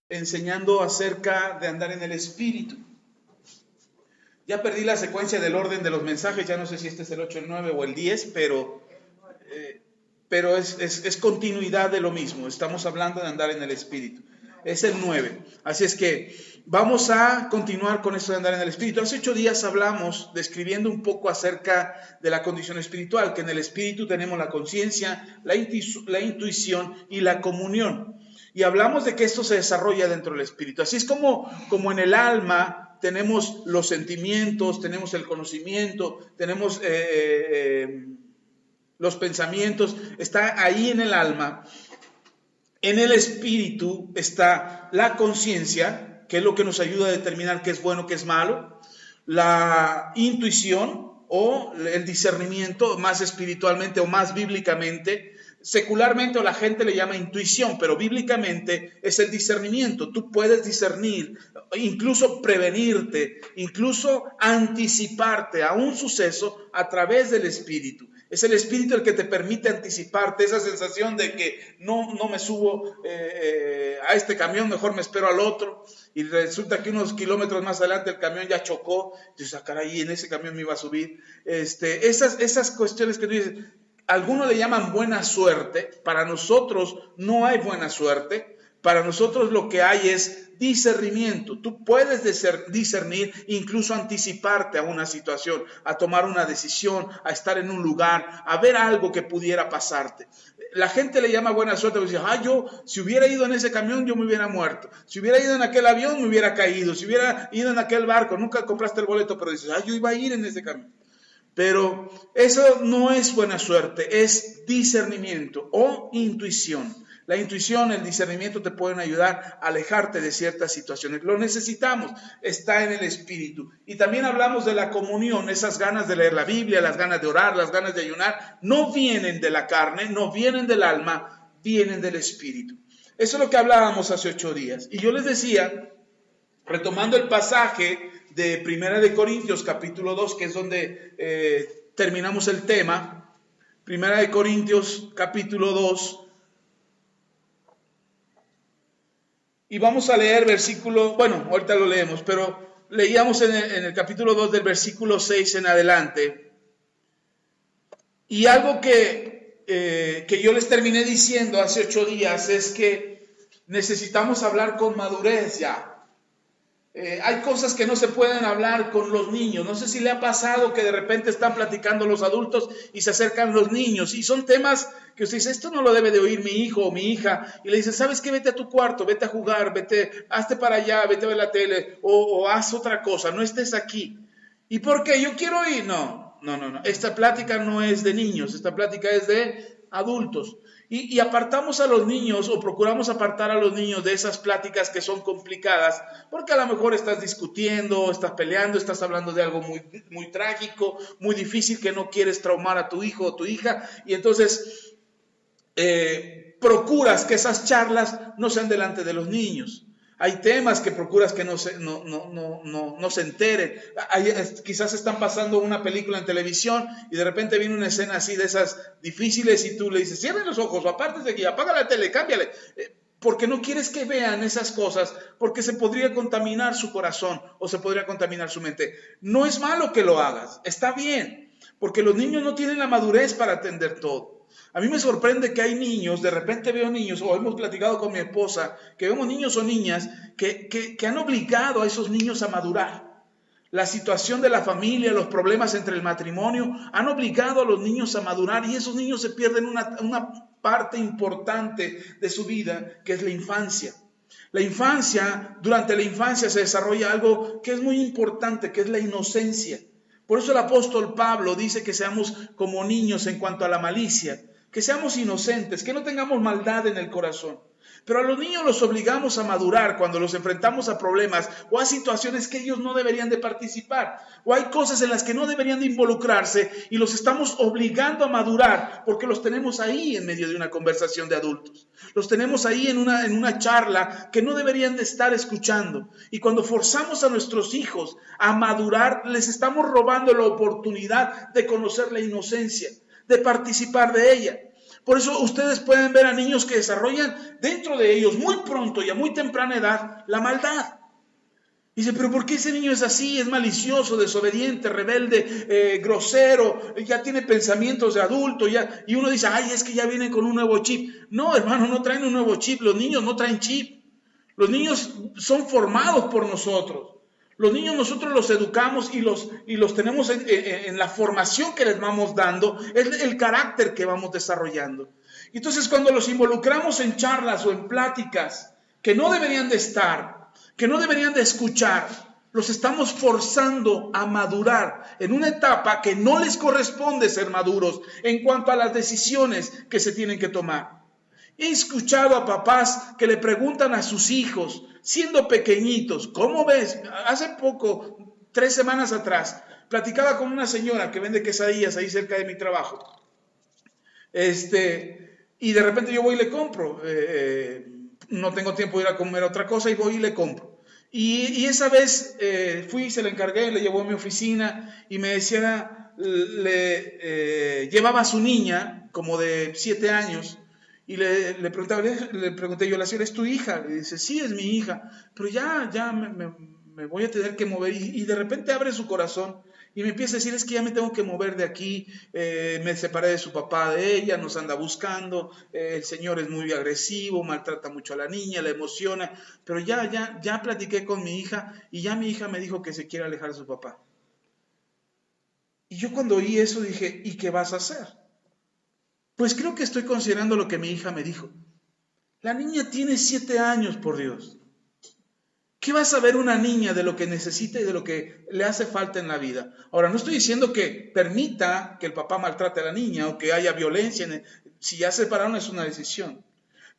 enseñando acerca de andar en el Espíritu. Ya perdí la secuencia del orden de los mensajes, ya no sé si este es el 8, el 9 o el 10, pero es continuidad de lo mismo. Estamos hablando de andar en el Espíritu. Es el 9. Así es que vamos a continuar con esto de andar en el Espíritu. Hace 8 días hablamos describiendo un poco acerca de la condición espiritual, que en el Espíritu tenemos la conciencia, la intuición y la comunión. Y hablamos de que esto se desarrolla dentro del Espíritu. Así es como en el alma tenemos los sentimientos, tenemos el conocimiento, tenemos los pensamientos, está ahí en el alma. En el Espíritu está la conciencia, que es lo que nos ayuda a determinar qué es bueno, qué es malo, la intuición o el discernimiento, más espiritualmente o más bíblicamente. Secularmente la gente le llama intuición, pero bíblicamente es el discernimiento. Tú puedes discernir, incluso prevenirte, incluso anticiparte a un suceso a través del Espíritu. Es el Espíritu el que te permite anticiparte, esa sensación de que no me subo a este camión, mejor me espero al otro, y resulta que unos kilómetros más adelante el camión ya chocó, y dices, caray, en ese camión me iba a subir. Esas cuestiones que tú dices, algunos le llaman buena suerte. Para nosotros no hay buena suerte. Para nosotros lo que hay es discernimiento. Tú puedes discernir, incluso anticiparte a una situación, a tomar una decisión, a estar en un lugar, a ver algo que pudiera pasarte. La gente le llama buena suerte, porque dice, yo si hubiera ido en ese camión yo me hubiera muerto, si hubiera ido en aquel avión me hubiera caído, si hubiera ido en aquel barco, nunca compraste el boleto, pero dices, yo iba a ir en ese camión. Pero eso no es buena suerte, es discernimiento o intuición. La intuición, el discernimiento te pueden ayudar a alejarte de ciertas situaciones. Lo necesitamos, está en el Espíritu. Y también hablamos de la comunión, esas ganas de leer la Biblia, las ganas de orar, las ganas de ayunar, no vienen de la carne, no vienen del alma, vienen del Espíritu. Eso es lo que hablábamos hace 8 días. Y yo les decía, retomando el pasaje de 1 Corintios capítulo 2, que es donde terminamos el tema. 1 Corintios capítulo 2. Y vamos a leer versículo, ahorita lo leemos, pero leíamos en el capítulo 2 del versículo 6 en adelante. Y algo que yo les terminé diciendo hace 8 días es que necesitamos hablar con madurez ya. Hay cosas que no se pueden hablar con los niños. No sé si le ha pasado que de repente están platicando los adultos y se acercan los niños. Y son temas que usted dice, esto no lo debe de oír mi hijo o mi hija. Y le dice, ¿sabes qué? Vete a tu cuarto, vete a jugar, hazte para allá, vete a ver la tele o haz otra cosa, no estés aquí. ¿Y por qué? Yo quiero ir. No. Esta plática no es de niños, esta plática es de adultos. Y apartamos a los niños o procuramos apartar a los niños de esas pláticas que son complicadas, porque a lo mejor estás discutiendo, estás peleando, estás hablando de algo muy, muy trágico, muy difícil que no quieres traumar a tu hijo o tu hija, y entonces procuras que esas charlas no sean delante de los niños. Hay temas que procuras que no se enteren. Quizás están pasando una película en televisión y de repente viene una escena así de esas difíciles y tú le dices, cierren los ojos o apártate de aquí, apaga la tele, cámbiale. Porque no quieres que vean esas cosas, porque se podría contaminar su corazón o se podría contaminar su mente. No es malo que lo hagas, está bien, porque los niños no tienen la madurez para atender todo. A mí me sorprende que hay niños, de repente veo niños, o hemos platicado con mi esposa, que vemos niños o niñas que han obligado a esos niños a madurar. La situación de la familia, los problemas entre el matrimonio, han obligado a los niños a madurar y esos niños se pierden una parte importante de su vida, que es la infancia. Durante la infancia se desarrolla algo que es muy importante, que es la inocencia. Por eso el apóstol Pablo dice que seamos como niños en cuanto a la malicia, que seamos inocentes, que no tengamos maldad en el corazón. Pero a los niños los obligamos a madurar cuando los enfrentamos a problemas o a situaciones que ellos no deberían de participar, o hay cosas en las que no deberían de involucrarse y los estamos obligando a madurar porque los tenemos ahí en medio de una conversación de adultos. Los tenemos ahí en una charla que no deberían de estar escuchando. Y cuando forzamos a nuestros hijos a madurar, les estamos robando la oportunidad de conocer la inocencia, de participar de ella. Por eso ustedes pueden ver a niños que desarrollan dentro de ellos muy pronto y a muy temprana edad la maldad. Dice, pero ¿por qué ese niño es así? Es malicioso, desobediente, rebelde, grosero, ya tiene pensamientos de adulto, ya, y uno dice, ay, es que ya vienen con un nuevo chip. No, hermano, no traen un nuevo chip, los niños no traen chip. Los niños son formados por nosotros. Los niños nosotros los educamos y los tenemos en la formación que les vamos dando, es el carácter que vamos desarrollando. Entonces cuando los involucramos en charlas o en pláticas que no deberían de estar, que no deberían de escuchar, los estamos forzando a madurar en una etapa que no les corresponde ser maduros en cuanto a las decisiones que se tienen que tomar. He escuchado a papás que le preguntan a sus hijos, siendo pequeñitos, ¿cómo ves? Hace poco, 3 semanas atrás, platicaba con una señora que vende quesadillas ahí cerca de mi trabajo. Y de repente yo voy y le compro. No tengo tiempo de ir a comer otra cosa y voy y le compro. Y esa vez fui, se la encargué, le llevó a mi oficina y me decía, llevaba a su niña como de 7 años y le pregunté yo, la señora, ¿es tu hija? Le dice, sí, es mi hija, pero ya me voy a tener que mover. Y de repente abre su corazón y me empieza a decir, es que ya me tengo que mover de aquí, me separé de su papá, de ella, nos anda buscando, el señor es muy agresivo, maltrata mucho a la niña, la emociona, pero ya platiqué con mi hija y ya mi hija me dijo que se quiere alejar de su papá. Y yo cuando oí eso dije, ¿y qué vas a hacer? Pues creo que estoy considerando lo que mi hija me dijo. La niña tiene 7 años, por Dios. ¿Qué va a saber una niña de lo que necesita y de lo que le hace falta en la vida? Ahora, no estoy diciendo que permita que el papá maltrate a la niña o que haya violencia. Si ya se separaron es una decisión.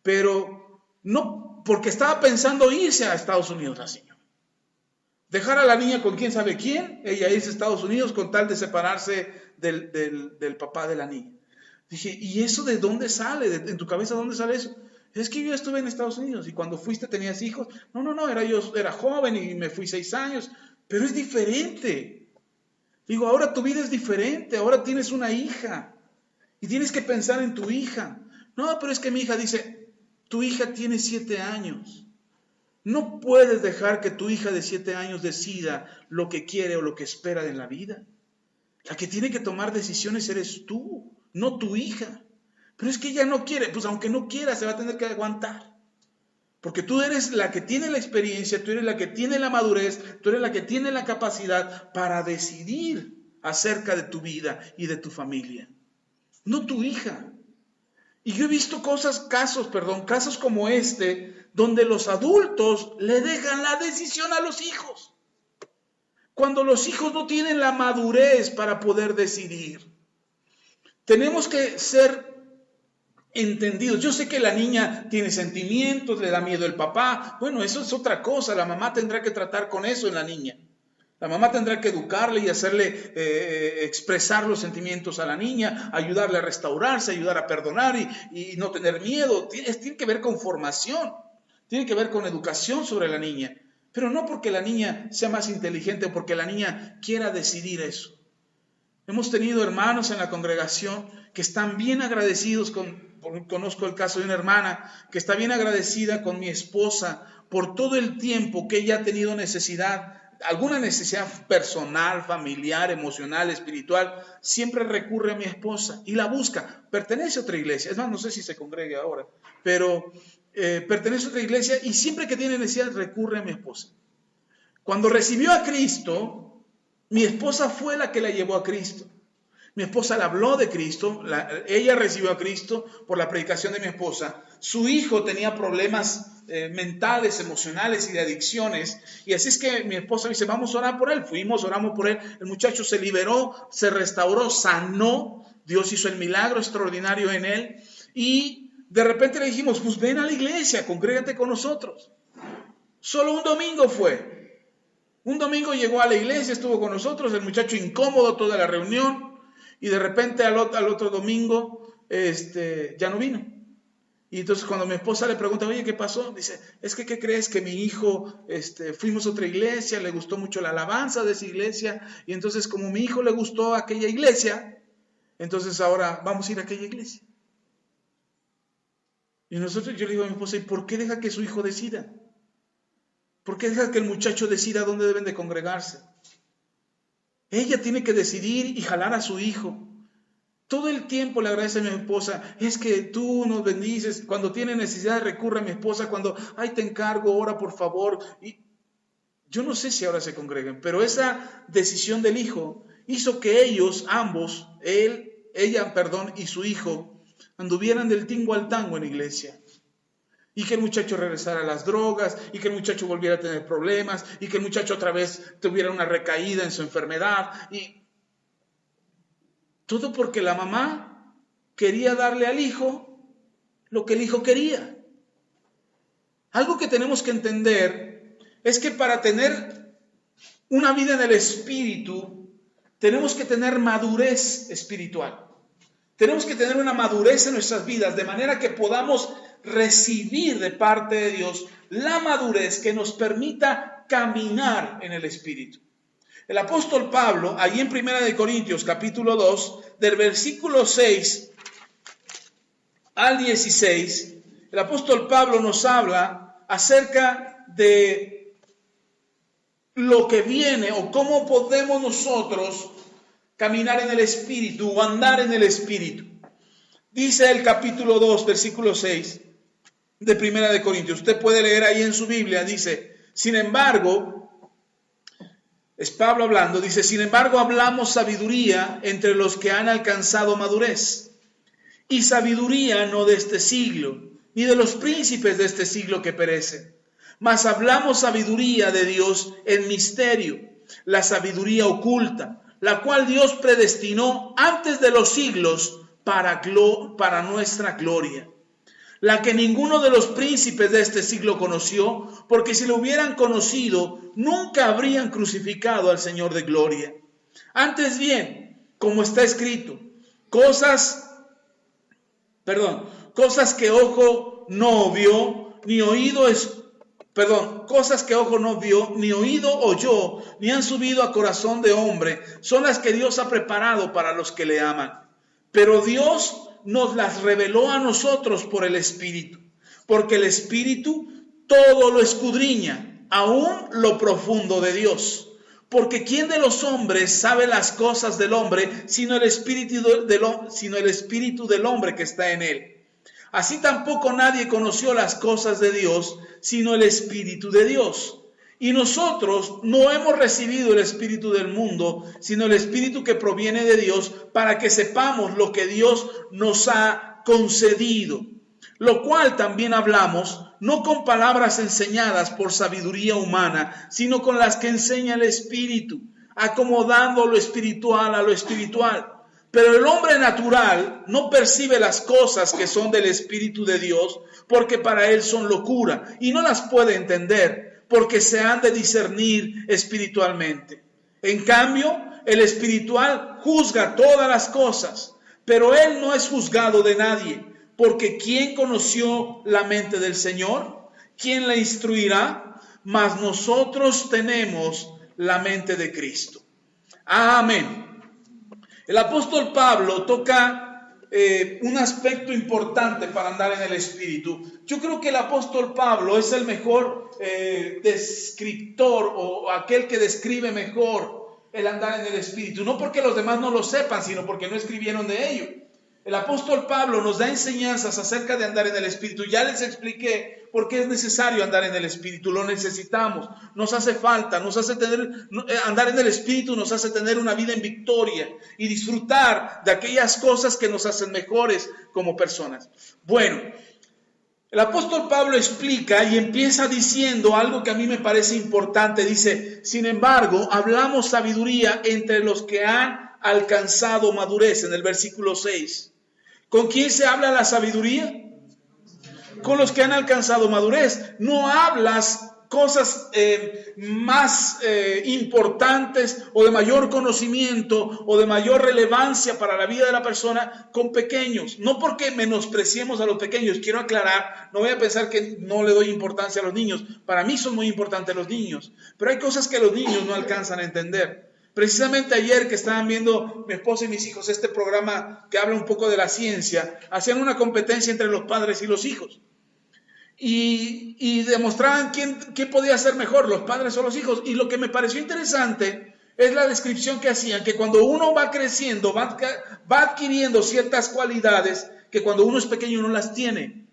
Pero no, porque estaba pensando irse a Estados Unidos la señora. Dejar a la niña con quién sabe quién, ella irse a Estados Unidos con tal de separarse del papá de la niña. Dije, ¿y eso de dónde sale? ¿En tu cabeza dónde sale eso? Es que yo estuve en Estados Unidos y cuando fuiste tenías hijos. No, yo era joven y me fui 6 años, pero es diferente. Digo, ahora tu vida es diferente, ahora tienes una hija y tienes que pensar en tu hija. No, pero es que mi hija dice, tu hija tiene 7 años. No puedes dejar que tu hija de 7 años decida lo que quiere o lo que espera en la vida. La que tiene que tomar decisiones eres tú, no tu hija. Pero es que ella no quiere, pues aunque no quiera se va a tener que aguantar. Porque tú eres la que tiene la experiencia, tú eres la que tiene la madurez, tú eres la que tiene la capacidad para decidir acerca de tu vida y de tu familia. No tu hija. Y yo he visto casos como donde los adultos le dejan la decisión a los hijos. Cuando los hijos no tienen la madurez para poder decidir. Tenemos que ser entendidos. Yo sé que la niña tiene sentimientos, le da miedo el papá. Bueno, eso es otra cosa. La mamá tendrá que tratar con eso en la niña. La mamá tendrá que educarle y hacerle expresar los sentimientos a la niña, ayudarle a restaurarse, ayudar a perdonar y no tener miedo. Tiene que ver con formación, tiene que ver con educación sobre la niña. Pero no porque la niña sea más inteligente o porque la niña quiera decidir eso. Hemos tenido hermanos en la congregación que están bien agradecidos conozco el caso de una hermana que está bien agradecida con mi esposa por todo el tiempo que ella ha tenido alguna necesidad personal, familiar, emocional, espiritual, siempre recurre a mi esposa y la busca. Pertenece a otra iglesia, es más, no sé si se congregue ahora, pero pertenece a otra iglesia y siempre que tiene necesidad recurre a mi esposa. Cuando recibió a Cristo, mi esposa fue la que la llevó a Cristo. Mi esposa le habló de Cristo, ella recibió a Cristo por la predicación de mi esposa. Su hijo tenía problemas mentales, emocionales y de adicciones. Y así es que mi esposa dice, vamos a orar por él. Fuimos, oramos por él. El muchacho se liberó, se restauró, sanó. Dios hizo el milagro extraordinario en él. Y de repente le dijimos, pues ven a la iglesia, congrégate con nosotros. Solo un domingo fue. Un domingo llegó a la iglesia, estuvo con nosotros, el muchacho incómodo toda la reunión. Y de repente al otro domingo ya no vino. Y entonces cuando mi esposa le pregunta, oye, ¿qué pasó? Dice, es que ¿qué crees? Que mi hijo, fuimos a otra iglesia, le gustó mucho la alabanza de esa iglesia. Y entonces como a mi hijo le gustó aquella iglesia, entonces ahora vamos a ir a aquella iglesia. Y yo le digo a mi esposa, ¿y por qué deja que su hijo decida? ¿Por qué deja que el muchacho decida dónde deben de congregarse? Ella tiene que decidir y jalar a su hijo. Todo el tiempo le agradece a mi esposa, es que tú nos bendices, cuando tiene necesidad recurre a mi esposa, cuando, ay, te encargo, ora por favor. Y yo no sé si ahora se congreguen, pero esa decisión del hijo hizo que ellos, ambos, ella, y su hijo, anduvieran del tingo al tango en la iglesia. Y que el muchacho regresara a las drogas, y que el muchacho volviera a tener problemas, y que el muchacho otra vez tuviera una recaída en su enfermedad. Y todo porque la mamá quería darle al hijo lo que el hijo quería. Algo que tenemos que entender es que para tener una vida en el espíritu, tenemos que tener madurez espiritual. Tenemos que tener una madurez en nuestras vidas, de manera que podamos recibir de parte de Dios la madurez que nos permita caminar en el Espíritu. El apóstol Pablo, allí en 1 Corintios capítulo 2, del versículo 6 al 16, el apóstol Pablo nos habla acerca de lo que viene o cómo podemos nosotros caminar en el Espíritu o andar en el Espíritu. Dice el capítulo 2, versículo 6 de 1 Corintios. Usted puede leer ahí en su Biblia, dice, sin embargo, es Pablo hablando, dice, sin embargo hablamos sabiduría entre los que han alcanzado madurez. Y sabiduría no de este siglo, ni de los príncipes de este siglo que perecen. Mas hablamos sabiduría de Dios en misterio, la sabiduría oculta, la cual Dios predestinó antes de los siglos para nuestra gloria, la que ninguno de los príncipes de este siglo conoció, porque si lo hubieran conocido, nunca habrían crucificado al Señor de gloria. Antes bien, como está escrito, cosas que ojo no vio, ni oído cosas que ojo no vio, ni oído oyó, ni han subido a corazón de hombre, son las que Dios ha preparado para los que le aman. Pero Dios nos las reveló a nosotros por el Espíritu, porque el Espíritu todo lo escudriña, aún lo profundo de Dios. Porque ¿quién de los hombres sabe las cosas del hombre, sino el Espíritu del hombre que está en él? Así tampoco nadie conoció las cosas de Dios, sino el Espíritu de Dios. Y nosotros no hemos recibido el espíritu del mundo, sino el Espíritu que proviene de Dios, para que sepamos lo que Dios nos ha concedido. Lo cual también hablamos, no con palabras enseñadas por sabiduría humana, sino con las que enseña el Espíritu, acomodando lo espiritual a lo espiritual. Pero el hombre natural no percibe las cosas que son del Espíritu de Dios, porque para él son locura, y no las puede entender, porque se han de discernir espiritualmente. En cambio, el espiritual juzga todas las cosas, pero él no es juzgado de nadie, porque ¿quién conoció la mente del Señor? ¿Quién la instruirá? Mas nosotros tenemos la mente de Cristo. Amén. El apóstol Pablo toca un aspecto importante para andar en el Espíritu. Yo creo que el apóstol Pablo es el mejor descriptor o aquel que describe mejor el andar en el Espíritu. No porque los demás no lo sepan, sino porque no escribieron de ello. El apóstol Pablo nos da enseñanzas acerca de andar en el Espíritu. Ya les expliqué por qué es necesario andar en el Espíritu. Lo necesitamos, nos hace falta, andar en el Espíritu nos hace tener una vida en victoria y disfrutar de aquellas cosas que nos hacen mejores como personas. Bueno, el apóstol Pablo explica y empieza diciendo algo que a mí me parece importante. Dice, sin embargo, hablamos sabiduría entre los que han alcanzado madurez, en el versículo 6. ¿Con quién se habla la sabiduría? Con los que han alcanzado madurez. No hablas cosas más importantes o de mayor conocimiento o de mayor relevancia para la vida de la persona con pequeños. No porque menospreciemos a los pequeños, quiero aclarar, no voy a pensar que no le doy importancia a los niños. Para mí son muy importantes los niños, pero hay cosas que los niños no alcanzan a entender. Precisamente ayer que estaban viendo mi esposa y mis hijos este programa que habla un poco de la ciencia, hacían una competencia entre los padres y los hijos. Y demostraban quién podía ser mejor, los padres o los hijos. Y lo que me pareció interesante es la descripción que hacían, que cuando uno va creciendo, va adquiriendo ciertas cualidades que cuando uno es pequeño no las tiene.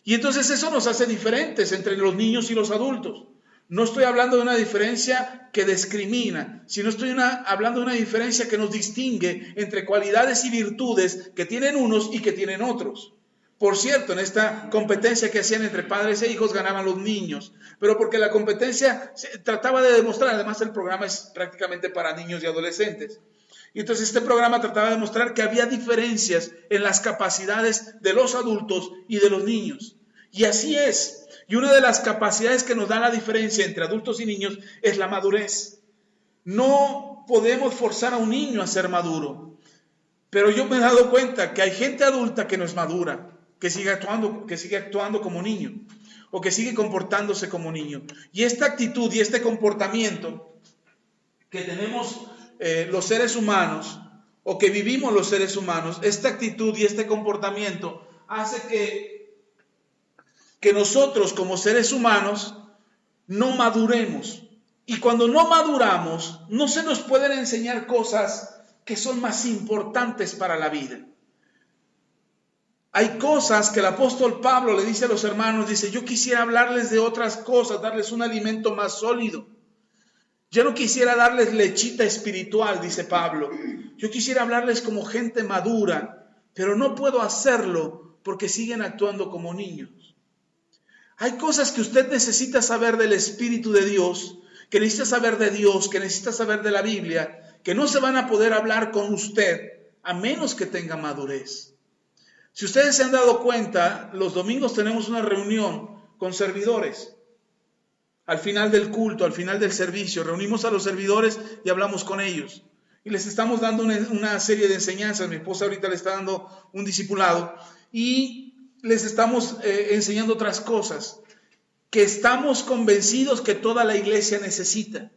Y entonces eso nos hace diferentes entre los niños y los adultos. No estoy hablando de una diferencia que discrimina, sino estoy hablando de una diferencia que nos distingue entre cualidades y virtudes que tienen unos y que tienen otros. Por cierto, en esta competencia que hacían entre padres e hijos ganaban los niños, pero porque la competencia trataba de demostrar, además el programa es prácticamente para niños y adolescentes. Y entonces este programa trataba de demostrar que había diferencias en las capacidades de los adultos y de los niños. Y así es. Y una de las capacidades que nos da la diferencia entre adultos y niños es la madurez. No podemos forzar a un niño a ser maduro. Pero yo me he dado cuenta que hay gente adulta que no es madura, que sigue actuando como niño, o que sigue comportándose como niño. Y esta actitud y este comportamiento que tenemos los seres humanos, o que vivimos los seres humanos, esta actitud y este comportamiento hace que nosotros como seres humanos no maduremos. Y cuando no maduramos, no se nos pueden enseñar cosas que son más importantes para la vida. Hay cosas que el apóstol Pablo le dice a los hermanos, dice, yo quisiera hablarles de otras cosas, darles un alimento más sólido. Yo no quisiera darles lechita espiritual, dice Pablo. Yo quisiera hablarles como gente madura, pero no puedo hacerlo porque siguen actuando como niños. Hay cosas que usted necesita saber del Espíritu de Dios, que necesita saber de Dios, que necesita saber de la Biblia, que no se van a poder hablar con usted a menos que tenga madurez. Si ustedes se han dado cuenta, los domingos tenemos una reunión con servidores. Al final del culto, al final del servicio, reunimos a los servidores y hablamos con ellos. Y les estamos dando una serie de enseñanzas. Mi esposa ahorita le está dando un discipulado y les estamos enseñando otras cosas que estamos convencidos que toda la iglesia necesita.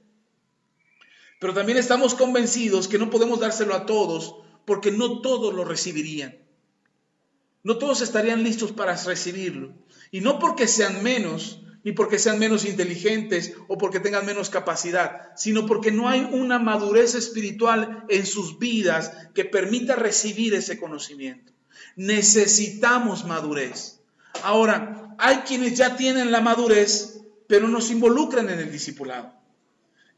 Pero también estamos convencidos que no podemos dárselo a todos porque no todos lo recibirían. No todos estarían listos para recibirlo. Y no porque sean menos, ni porque sean menos inteligentes o porque tengan menos capacidad, sino porque no hay una madurez espiritual en sus vidas que permita recibir ese conocimiento. Necesitamos madurez. Ahora, hay quienes ya tienen la madurez, pero no se involucran en el discipulado.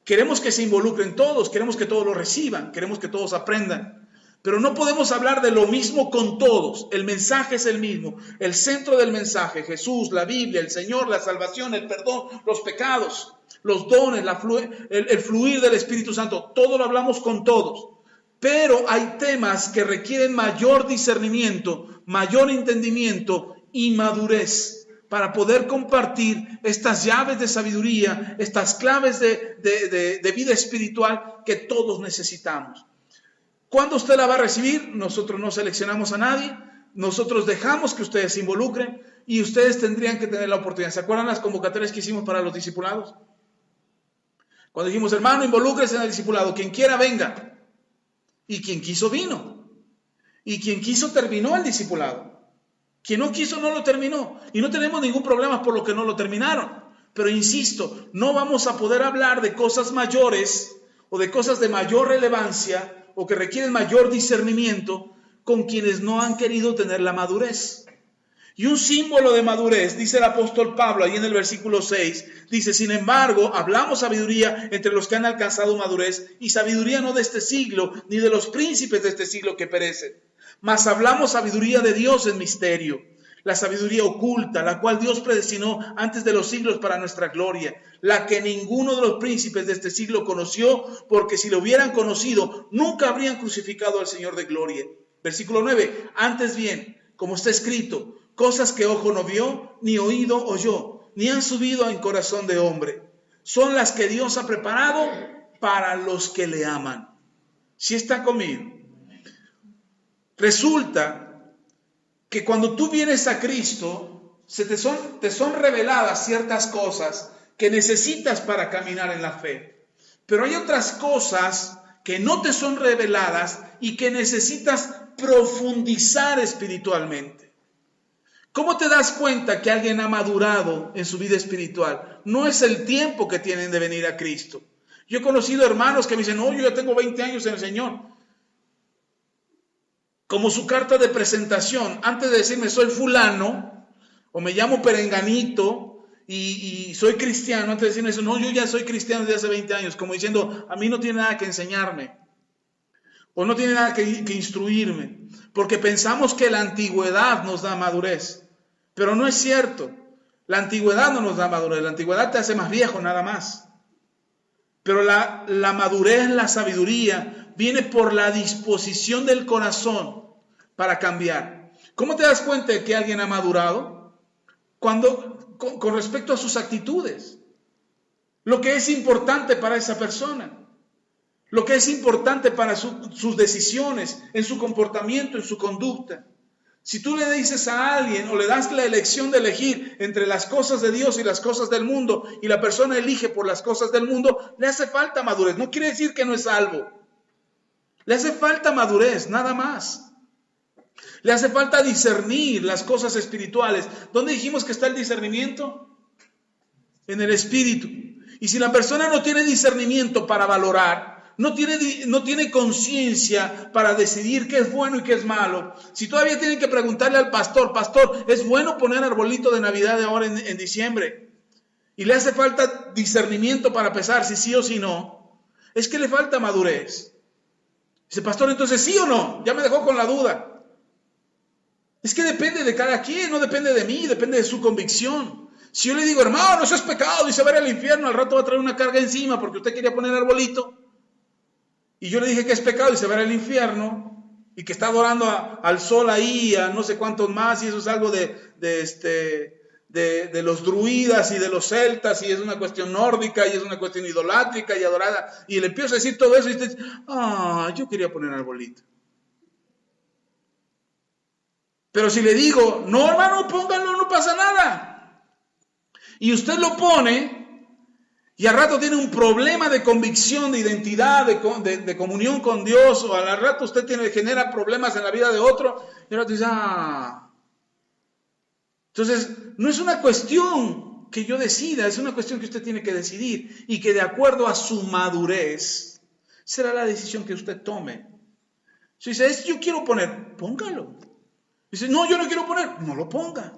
Queremos que se involucren todos, queremos que todos lo reciban, queremos que todos aprendan. Pero no podemos hablar de lo mismo con todos. El mensaje es el mismo. El centro del mensaje, Jesús, la Biblia, el Señor, la salvación, el perdón, los pecados, los dones, el fluir del Espíritu Santo. Todo lo hablamos con todos. Pero hay temas que requieren mayor discernimiento, mayor entendimiento y madurez para poder compartir estas llaves de sabiduría, estas claves de vida espiritual que todos necesitamos. ¿Cuándo usted la va a recibir? Nosotros no seleccionamos a nadie, nosotros dejamos que ustedes se involucren y ustedes tendrían que tener la oportunidad. ¿Se acuerdan las convocatorias que hicimos para los discipulados? Cuando dijimos, hermano, involúcrese en el discipulado, quien quiera venga. Y quien quiso vino. Y quien quiso terminó el discipulado. Quien no quiso no lo terminó. Y no tenemos ningún problema por lo que no lo terminaron. Pero insisto, no vamos a poder hablar de cosas mayores o de cosas de mayor relevancia o que requieren mayor discernimiento con quienes no han querido tener la madurez. Y un símbolo de madurez, dice el apóstol Pablo ahí en el versículo 6, dice, sin embargo, hablamos sabiduría entre los que han alcanzado madurez, y sabiduría no de este siglo, ni de los príncipes de este siglo que perecen, mas hablamos sabiduría de Dios en misterio, la sabiduría oculta, la cual Dios predestinó antes de los siglos para nuestra gloria, la que ninguno de los príncipes de este siglo conoció, porque si lo hubieran conocido, nunca habrían crucificado al Señor de gloria. Versículo 9, antes bien, como está escrito, cosas que ojo no vio, ni oído oyó, ni han subido en corazón de hombre, son las que Dios ha preparado para los que le aman. ¿Sí está conmigo? Resulta que cuando tú vienes a Cristo, te son reveladas ciertas cosas que necesitas para caminar en la fe. Pero hay otras cosas que no te son reveladas y que necesitas profundizar espiritualmente. ¿Cómo te das cuenta que alguien ha madurado en su vida espiritual? No es el tiempo que tienen de venir a Cristo. Yo he conocido hermanos que me dicen, no, yo ya tengo 20 años en el Señor. Como su carta de presentación, antes de decirme soy fulano, o me llamo perenganito, y soy cristiano, antes de decirme eso, no, yo ya soy cristiano desde hace 20 años, como diciendo, a mí no tiene nada que enseñarme, o no tiene nada que instruirme, porque pensamos que la antigüedad nos da madurez, pero no es cierto. La antigüedad no nos da madurez, la antigüedad te hace más viejo nada más. Pero la madurez, la sabiduría, viene por la disposición del corazón para cambiar. ¿Cómo te das cuenta de que alguien ha madurado? Cuando, con respecto a sus actitudes, lo que es importante para esa persona, lo que es importante para sus decisiones, en su comportamiento, en su conducta. Si tú le dices a alguien o le das la elección de elegir entre las cosas de Dios y las cosas del mundo, y la persona elige por las cosas del mundo, le hace falta madurez. No quiere decir que no es salvo. Le hace falta madurez, nada más. Le hace falta discernir las cosas espirituales. ¿Dónde dijimos que está el discernimiento? En el espíritu. Y si la persona no tiene discernimiento para valorar, no tiene conciencia para decidir qué es bueno y qué es malo, si todavía tienen que preguntarle al pastor, pastor, ¿es bueno poner arbolito de Navidad ahora en diciembre? Y le hace falta discernimiento para pensar si sí o si no, es que le falta madurez. Dice, pastor, entonces sí o no, ya me dejó con la duda. Es que depende de cada quien, no depende de mí, depende de su convicción. Si yo le digo, hermano, eso es pecado y se va a ir al infierno, al rato va a traer una carga encima porque usted quería poner arbolito. Y yo le dije que es pecado y se va a ir al infierno y que está adorando al sol ahí, a no sé cuántos más, y eso es algo de los druidas y de los celtas, y es una cuestión nórdica y es una cuestión idolátrica y adorada. Y le empiezo a decir todo eso y usted dice, yo quería poner arbolito. Pero si le digo, no hermano, pónganlo, no pasa nada. Y usted lo pone, y al rato tiene un problema de convicción, de identidad, de comunión con Dios, o al rato usted genera problemas en la vida de otro, y ahora dice, Entonces, no es una cuestión que yo decida, es una cuestión que usted tiene que decidir, y que de acuerdo a su madurez, será la decisión que usted tome. Si dice, yo quiero poner, póngalo. Dice, no, yo no quiero poner, no lo ponga.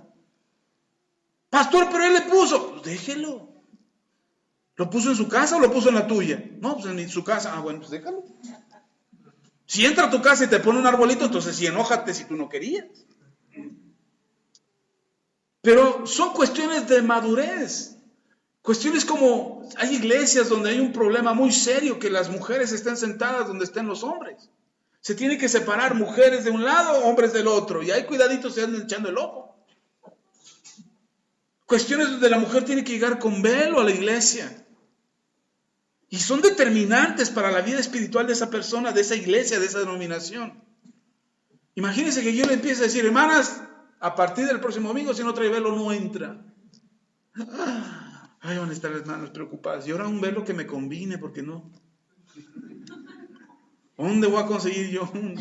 Pastor, pero él le puso, pues déjelo. ¿Lo puso en su casa o lo puso en la tuya? No, pues en su casa. Bueno, pues déjalo. Si entra a tu casa y te pone un arbolito, entonces sí, enójate si tú no querías. Pero son cuestiones de madurez. Cuestiones como, hay iglesias donde hay un problema muy serio, que las mujeres estén sentadas donde estén los hombres. Se tiene que separar mujeres de un lado, hombres del otro. Y hay cuidaditos, se andan echando el ojo. Cuestiones donde la mujer tiene que llegar con velo a la iglesia. Y son determinantes para la vida espiritual de esa persona, de esa iglesia, de esa denominación. Imagínense que yo le empiece a decir, hermanas, a partir del próximo domingo, si no trae velo, no entra. Ay, van a estar las hermanas preocupadas. Y ahora un velo que me combine, porque no. ¿Dónde voy a conseguir yo uno?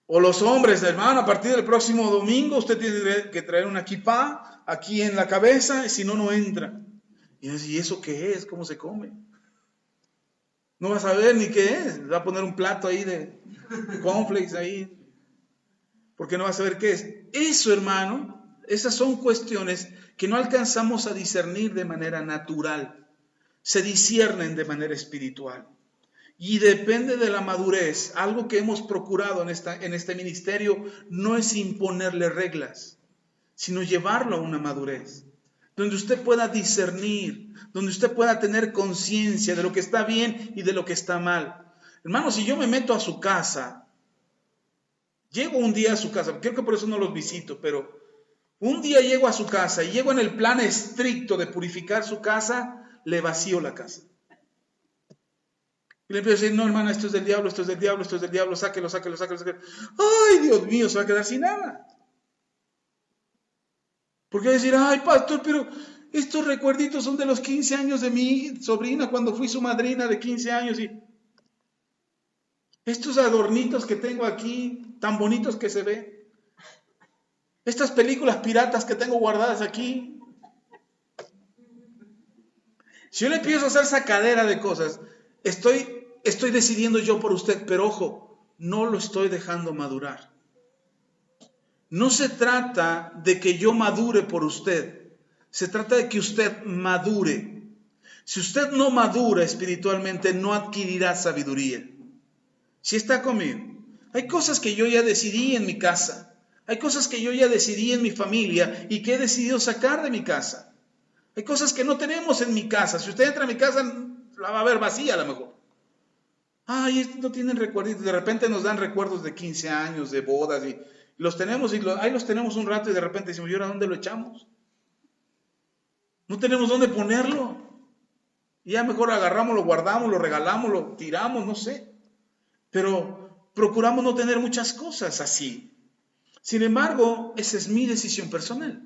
O los hombres, hermano, a partir del próximo domingo usted tiene que traer una kipá aquí en la cabeza, y si no, no entra. Y ¿eso qué es? ¿Cómo se come? No va a saber ni qué es. Va a poner un plato ahí de cornflakes ahí, porque no va a saber qué es. Eso, hermano, esas son cuestiones que no alcanzamos a discernir de manera natural. Se disciernen de manera espiritual. Y depende de la madurez. Algo que hemos procurado en este ministerio no es imponerle reglas, sino llevarlo a una madurez, donde usted pueda discernir, donde usted pueda tener conciencia de lo que está bien y de lo que está mal. Hermano, si yo me meto a su casa, llego un día a su casa, creo que por eso no los visito, pero un día llego a su casa y llego en el plan estricto de purificar su casa, le vacío la casa. Y le empiezo a decir, no hermana, esto es del diablo, esto es del diablo, esto es del diablo, sáquelo. Ay, Dios mío, se va a quedar sin nada. Porque va a decir, ay pastor, pero estos recuerditos son de los 15 años de mi sobrina cuando fui su madrina de 15 años y estos adornitos que tengo aquí, tan bonitos que se ven. Estas películas piratas que tengo guardadas aquí. Si yo le empiezo a hacer sacadera de cosas, estoy decidiendo yo por usted, pero ojo, no lo estoy dejando madurar. No se trata de que yo madure por usted, se trata de que usted madure. Si usted no madura espiritualmente, no adquirirá sabiduría. Si está conmigo, hay cosas que yo ya decidí en mi casa, hay cosas que yo ya decidí en mi familia y que he decidido sacar de mi casa. Hay cosas que no tenemos en mi casa. Si usted entra a mi casa, la va a ver vacía a lo mejor. Ay, estos no tienen recuerditos. De repente nos dan recuerdos de 15 años, de bodas, y los tenemos ahí los tenemos un rato y de repente decimos, ¿y ahora dónde lo echamos? No tenemos dónde ponerlo. Y ya mejor agarramos, lo guardamos, lo regalamos, lo tiramos, no sé. Pero procuramos no tener muchas cosas así. Sin embargo, esa es mi decisión personal.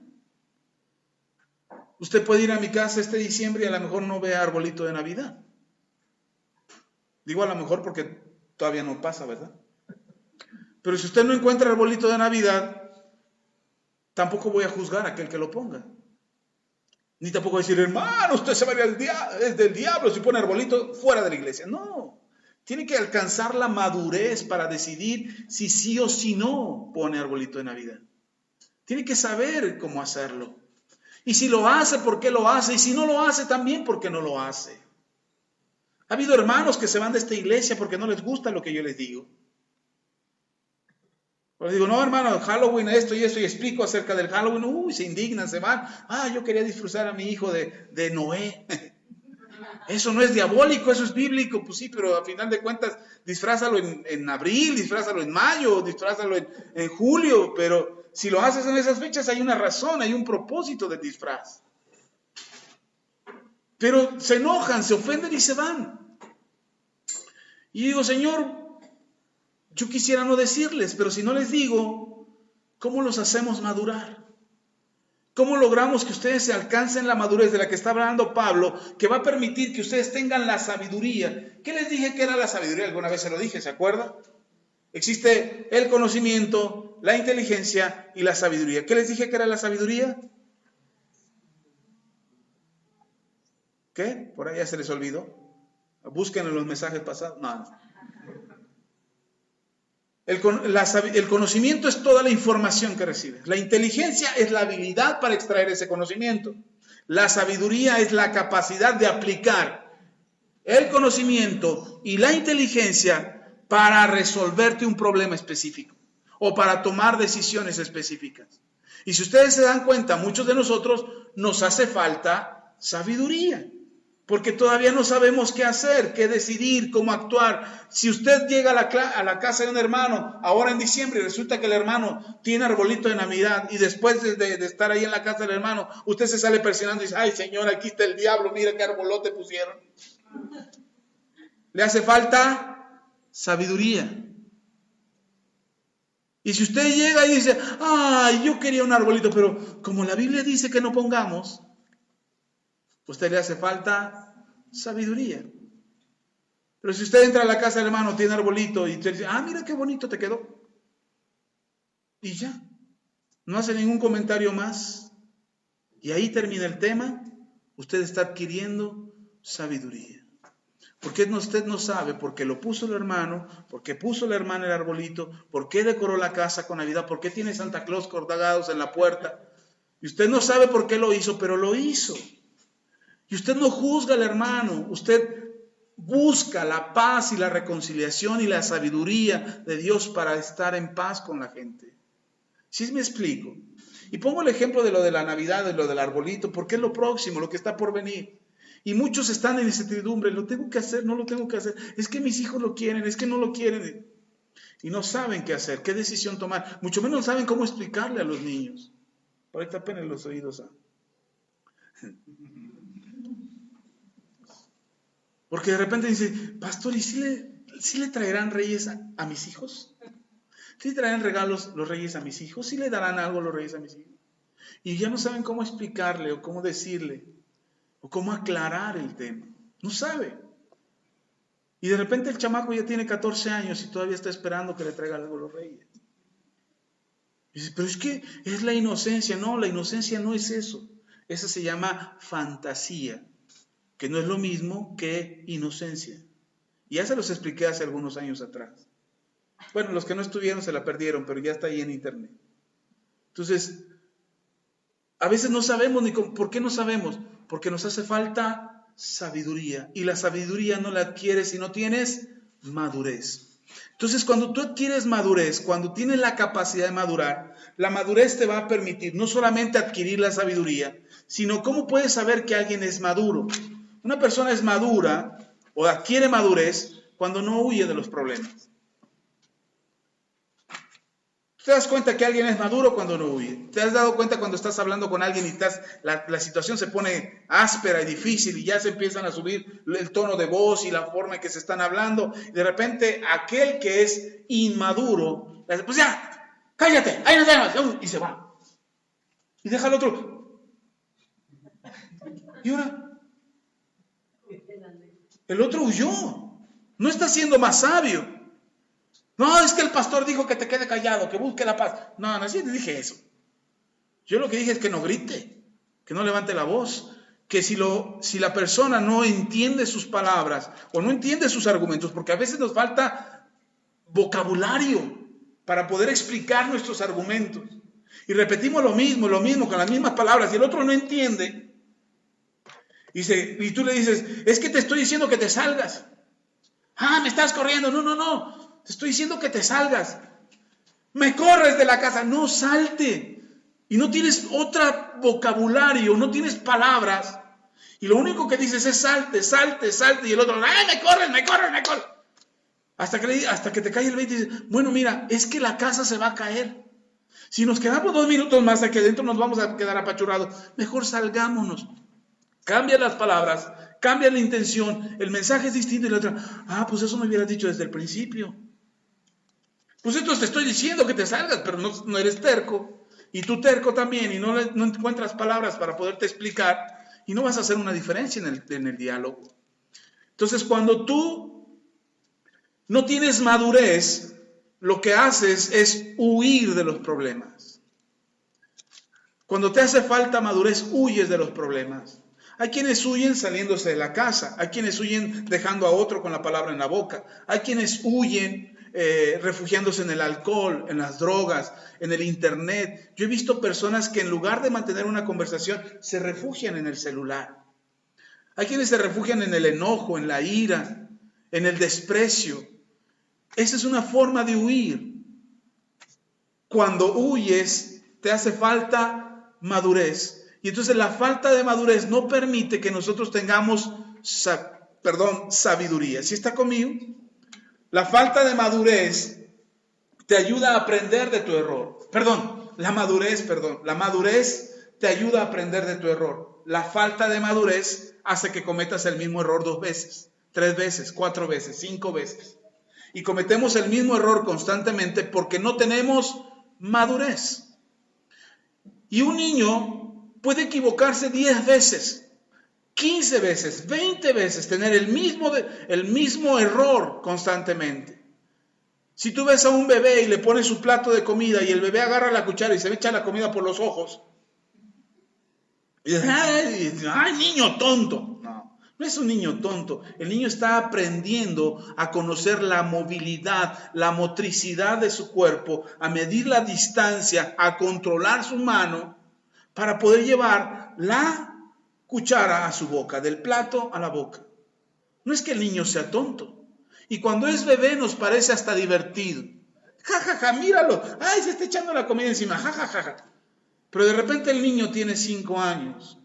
Usted puede ir a mi casa este diciembre y a lo mejor no vea arbolito de Navidad. Digo a lo mejor porque todavía no pasa, ¿verdad? Pero si usted no encuentra arbolito de Navidad, tampoco voy a juzgar a aquel que lo ponga. Ni tampoco decir, hermano, usted se va a ir es del diablo si pone arbolito fuera de la iglesia. No, tiene que alcanzar la madurez para decidir si sí o si no pone arbolito de Navidad. Tiene que saber cómo hacerlo. Y si lo hace, ¿por qué lo hace? Y si no lo hace, también, ¿por qué no lo hace? Ha habido hermanos que se van de esta iglesia porque no les gusta lo que yo les digo. Pero digo, no, hermano, Halloween, esto y explico acerca del Halloween. Se indignan, se van. Yo quería disfrazar a mi hijo de Noé. Eso no es diabólico, eso es bíblico. Pues sí, pero a final de cuentas, disfrázalo en abril, disfrázalo en mayo, disfrázalo en julio. Pero si lo haces en esas fechas, hay una razón, hay un propósito del disfraz. Pero se enojan, se ofenden y se van. Y digo, Señor, yo quisiera no decirles, pero si no les digo, ¿cómo los hacemos madurar? ¿Cómo logramos que ustedes se alcancen la madurez de la que está hablando Pablo, que va a permitir que ustedes tengan la sabiduría? ¿Qué les dije que era la sabiduría? Alguna vez se lo dije, ¿se acuerdan? Existe el conocimiento, la inteligencia y la sabiduría. ¿Qué les dije que era la sabiduría? ¿Qué? ¿Por ahí ya se les olvidó? Busquen en los mensajes pasados. No. El conocimiento es toda la información que recibes. La inteligencia es la habilidad para extraer ese conocimiento. La sabiduría es la capacidad de aplicar el conocimiento y la inteligencia para resolverte un problema específico o para tomar decisiones específicas. Y si ustedes se dan cuenta, muchos de nosotros nos hace falta sabiduría. Porque todavía no sabemos qué hacer, qué decidir, cómo actuar. Si usted llega a la casa de un hermano ahora en diciembre y resulta que el hermano tiene arbolito de Navidad y después de estar ahí en la casa del hermano, usted se sale presionando y dice, ay Señor, aquí está el diablo, mira qué arbolote pusieron. Le hace falta sabiduría. Y si usted llega y dice, ay, yo quería un arbolito, pero como la Biblia dice que no pongamos, usted le hace falta sabiduría. Pero si usted entra a la casa del hermano, tiene arbolito y usted dice, mira qué bonito te quedó. Y ya, no hace ningún comentario más. Y ahí termina el tema. Usted está adquiriendo sabiduría. Porque usted no sabe por qué lo puso el hermano, por qué puso la hermana el arbolito, por qué decoró la casa con Navidad, por qué tiene Santa Claus colgados en la puerta. Y usted no sabe por qué lo hizo, pero lo hizo. Y usted no juzga al hermano, usted busca la paz y la reconciliación y la sabiduría de Dios para estar en paz con la gente. ¿Sí me explico? Y pongo el ejemplo de lo de la Navidad, de lo del arbolito, porque es lo próximo, lo que está por venir. Y muchos están en incertidumbre, ¿lo tengo que hacer? ¿No lo tengo que hacer? Es que mis hijos lo quieren, es que no lo quieren. Y no saben qué hacer, qué decisión tomar. Mucho menos saben cómo explicarle a los niños. Por ahí tapen los oídos. Porque de repente dice, pastor, ¿y si le traerán reyes a mis hijos? ¿Sí le traerán regalos los reyes a mis hijos? ¿Sí le darán algo los reyes a mis hijos? Y ya no saben cómo explicarle o cómo decirle o cómo aclarar el tema. No sabe. Y de repente el chamaco ya tiene 14 años y todavía está esperando que le traigan algo los reyes. Y dice, pero es que es la inocencia. No, la inocencia no es eso. Esa se llama fantasía, que no es lo mismo que inocencia. Y ya se los expliqué hace algunos años atrás. Bueno, los que no estuvieron se la perdieron, pero ya está ahí en internet. Entonces, a veces no sabemos ni cómo. ¿Por qué no sabemos? Porque nos hace falta sabiduría. Y la sabiduría no la adquieres si no tienes madurez. Entonces, cuando tú adquieres madurez, cuando tienes la capacidad de madurar, la madurez te va a permitir no solamente adquirir la sabiduría, sino cómo puedes saber que alguien es maduro. Una persona es madura o adquiere madurez cuando no huye de los problemas. ¿Te das cuenta que alguien es maduro cuando no huye? ¿Te has dado cuenta cuando estás hablando con alguien y la situación se pone áspera y difícil y ya se empiezan a subir el tono de voz y la forma en que se están hablando? Y de repente aquel que es inmaduro, le dice, pues ya, cállate, ahí nos vemos, y se va. Y deja al otro. Y ahora, el otro huyó. No está siendo más sabio. No, es que el pastor dijo que te quede callado, que busque la paz. No, no, sí te dije eso. Yo lo que dije es que no grite, que no levante la voz, que si la persona no entiende sus palabras o no entiende sus argumentos, porque a veces nos falta vocabulario para poder explicar nuestros argumentos. Y repetimos lo mismo, con las mismas palabras, y el otro no entiende. Y tú le dices, es que te estoy diciendo que te salgas. Ah, me estás corriendo. No. Te estoy diciendo que te salgas. Me corres de la casa. No, salte. Y no tienes otro vocabulario, no tienes palabras. Y lo único que dices es salte. Y el otro, ¡ay, me corres! Hasta que te cae el 20 y dices, bueno, mira, es que la casa se va a caer. Si nos quedamos 2 minutos más aquí adentro nos vamos a quedar apachurrados. Mejor salgámonos. Cambia las palabras, cambia la intención, el mensaje es distinto y la otra, pues eso me hubieras dicho desde el principio. Pues entonces te estoy diciendo que te salgas, pero no eres terco. Y tú terco también y no encuentras palabras para poderte explicar y no vas a hacer una diferencia en el diálogo. Entonces cuando tú no tienes madurez, lo que haces es huir de los problemas. Cuando te hace falta madurez, huyes de los problemas. Hay quienes huyen saliéndose de la casa, hay quienes huyen dejando a otro con la palabra en la boca, hay quienes huyen refugiándose en el alcohol, en las drogas, en el internet. Yo he visto personas que en lugar de mantener una conversación se refugian en el celular. Hay quienes se refugian en el enojo, en la ira, en el desprecio. Esa es una forma de huir. Cuando huyes te hace falta madurez. Y entonces la falta de madurez no permite que nosotros tengamos, sabiduría. ¿Sí está conmigo? La falta de madurez te ayuda a aprender de tu error. La madurez te ayuda a aprender de tu error. La falta de madurez hace que cometas el mismo error 2 veces, 3 veces, 4 veces, 5 veces. Y cometemos el mismo error constantemente porque no tenemos madurez. Y un niño puede equivocarse 10 veces, 15 veces, 20 veces, tener el mismo error constantemente. Si tú ves a un bebé y le pones su plato de comida y el bebé agarra la cuchara y se echa la comida por los ojos, y dices, ¡ay, niño tonto! No es un niño tonto. El niño está aprendiendo a conocer la movilidad, la motricidad de su cuerpo, a medir la distancia, a controlar su mano para poder llevar la cuchara a su boca, del plato a la boca. No es que el niño sea tonto. Y cuando es bebé nos parece hasta divertido. Ja, míralo. ¡Ay, se está echando la comida encima! Ja. Pero de repente el niño tiene 5 años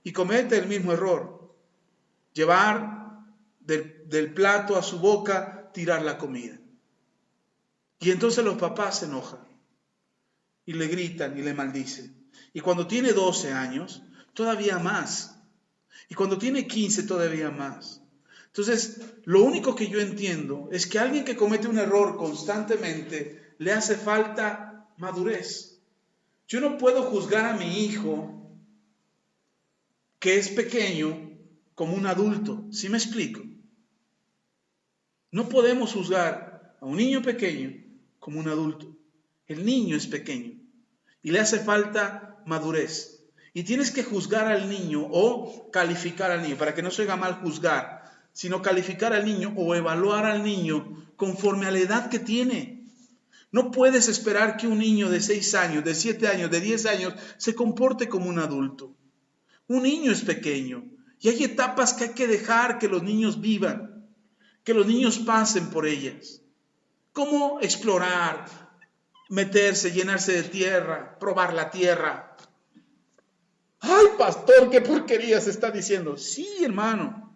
y comete el mismo error. Llevar del plato a su boca, tirar la comida. Y entonces los papás se enojan y le gritan y le maldicen. Y cuando tiene 12 años, todavía más. Y cuando tiene 15, todavía más. Entonces, lo único que yo entiendo es que a alguien que comete un error constantemente le hace falta madurez. Yo no puedo juzgar a mi hijo que es pequeño como un adulto. ¿Sí me explico? No podemos juzgar a un niño pequeño como un adulto. El niño es pequeño y le hace falta madurez. Y tienes que juzgar al niño o calificar al niño, para que no se oiga mal juzgar, sino calificar al niño o evaluar al niño conforme a la edad que tiene. No puedes esperar que un niño de 6 años, de 7 años, de 10 años se comporte como un adulto. Un niño es pequeño y hay etapas que hay que dejar que los niños vivan, que los niños pasen por ellas. ¿Cómo explorar, meterse, llenarse de tierra, probar la tierra? ¡Ay, pastor, qué porquería se está diciendo! Sí, hermano.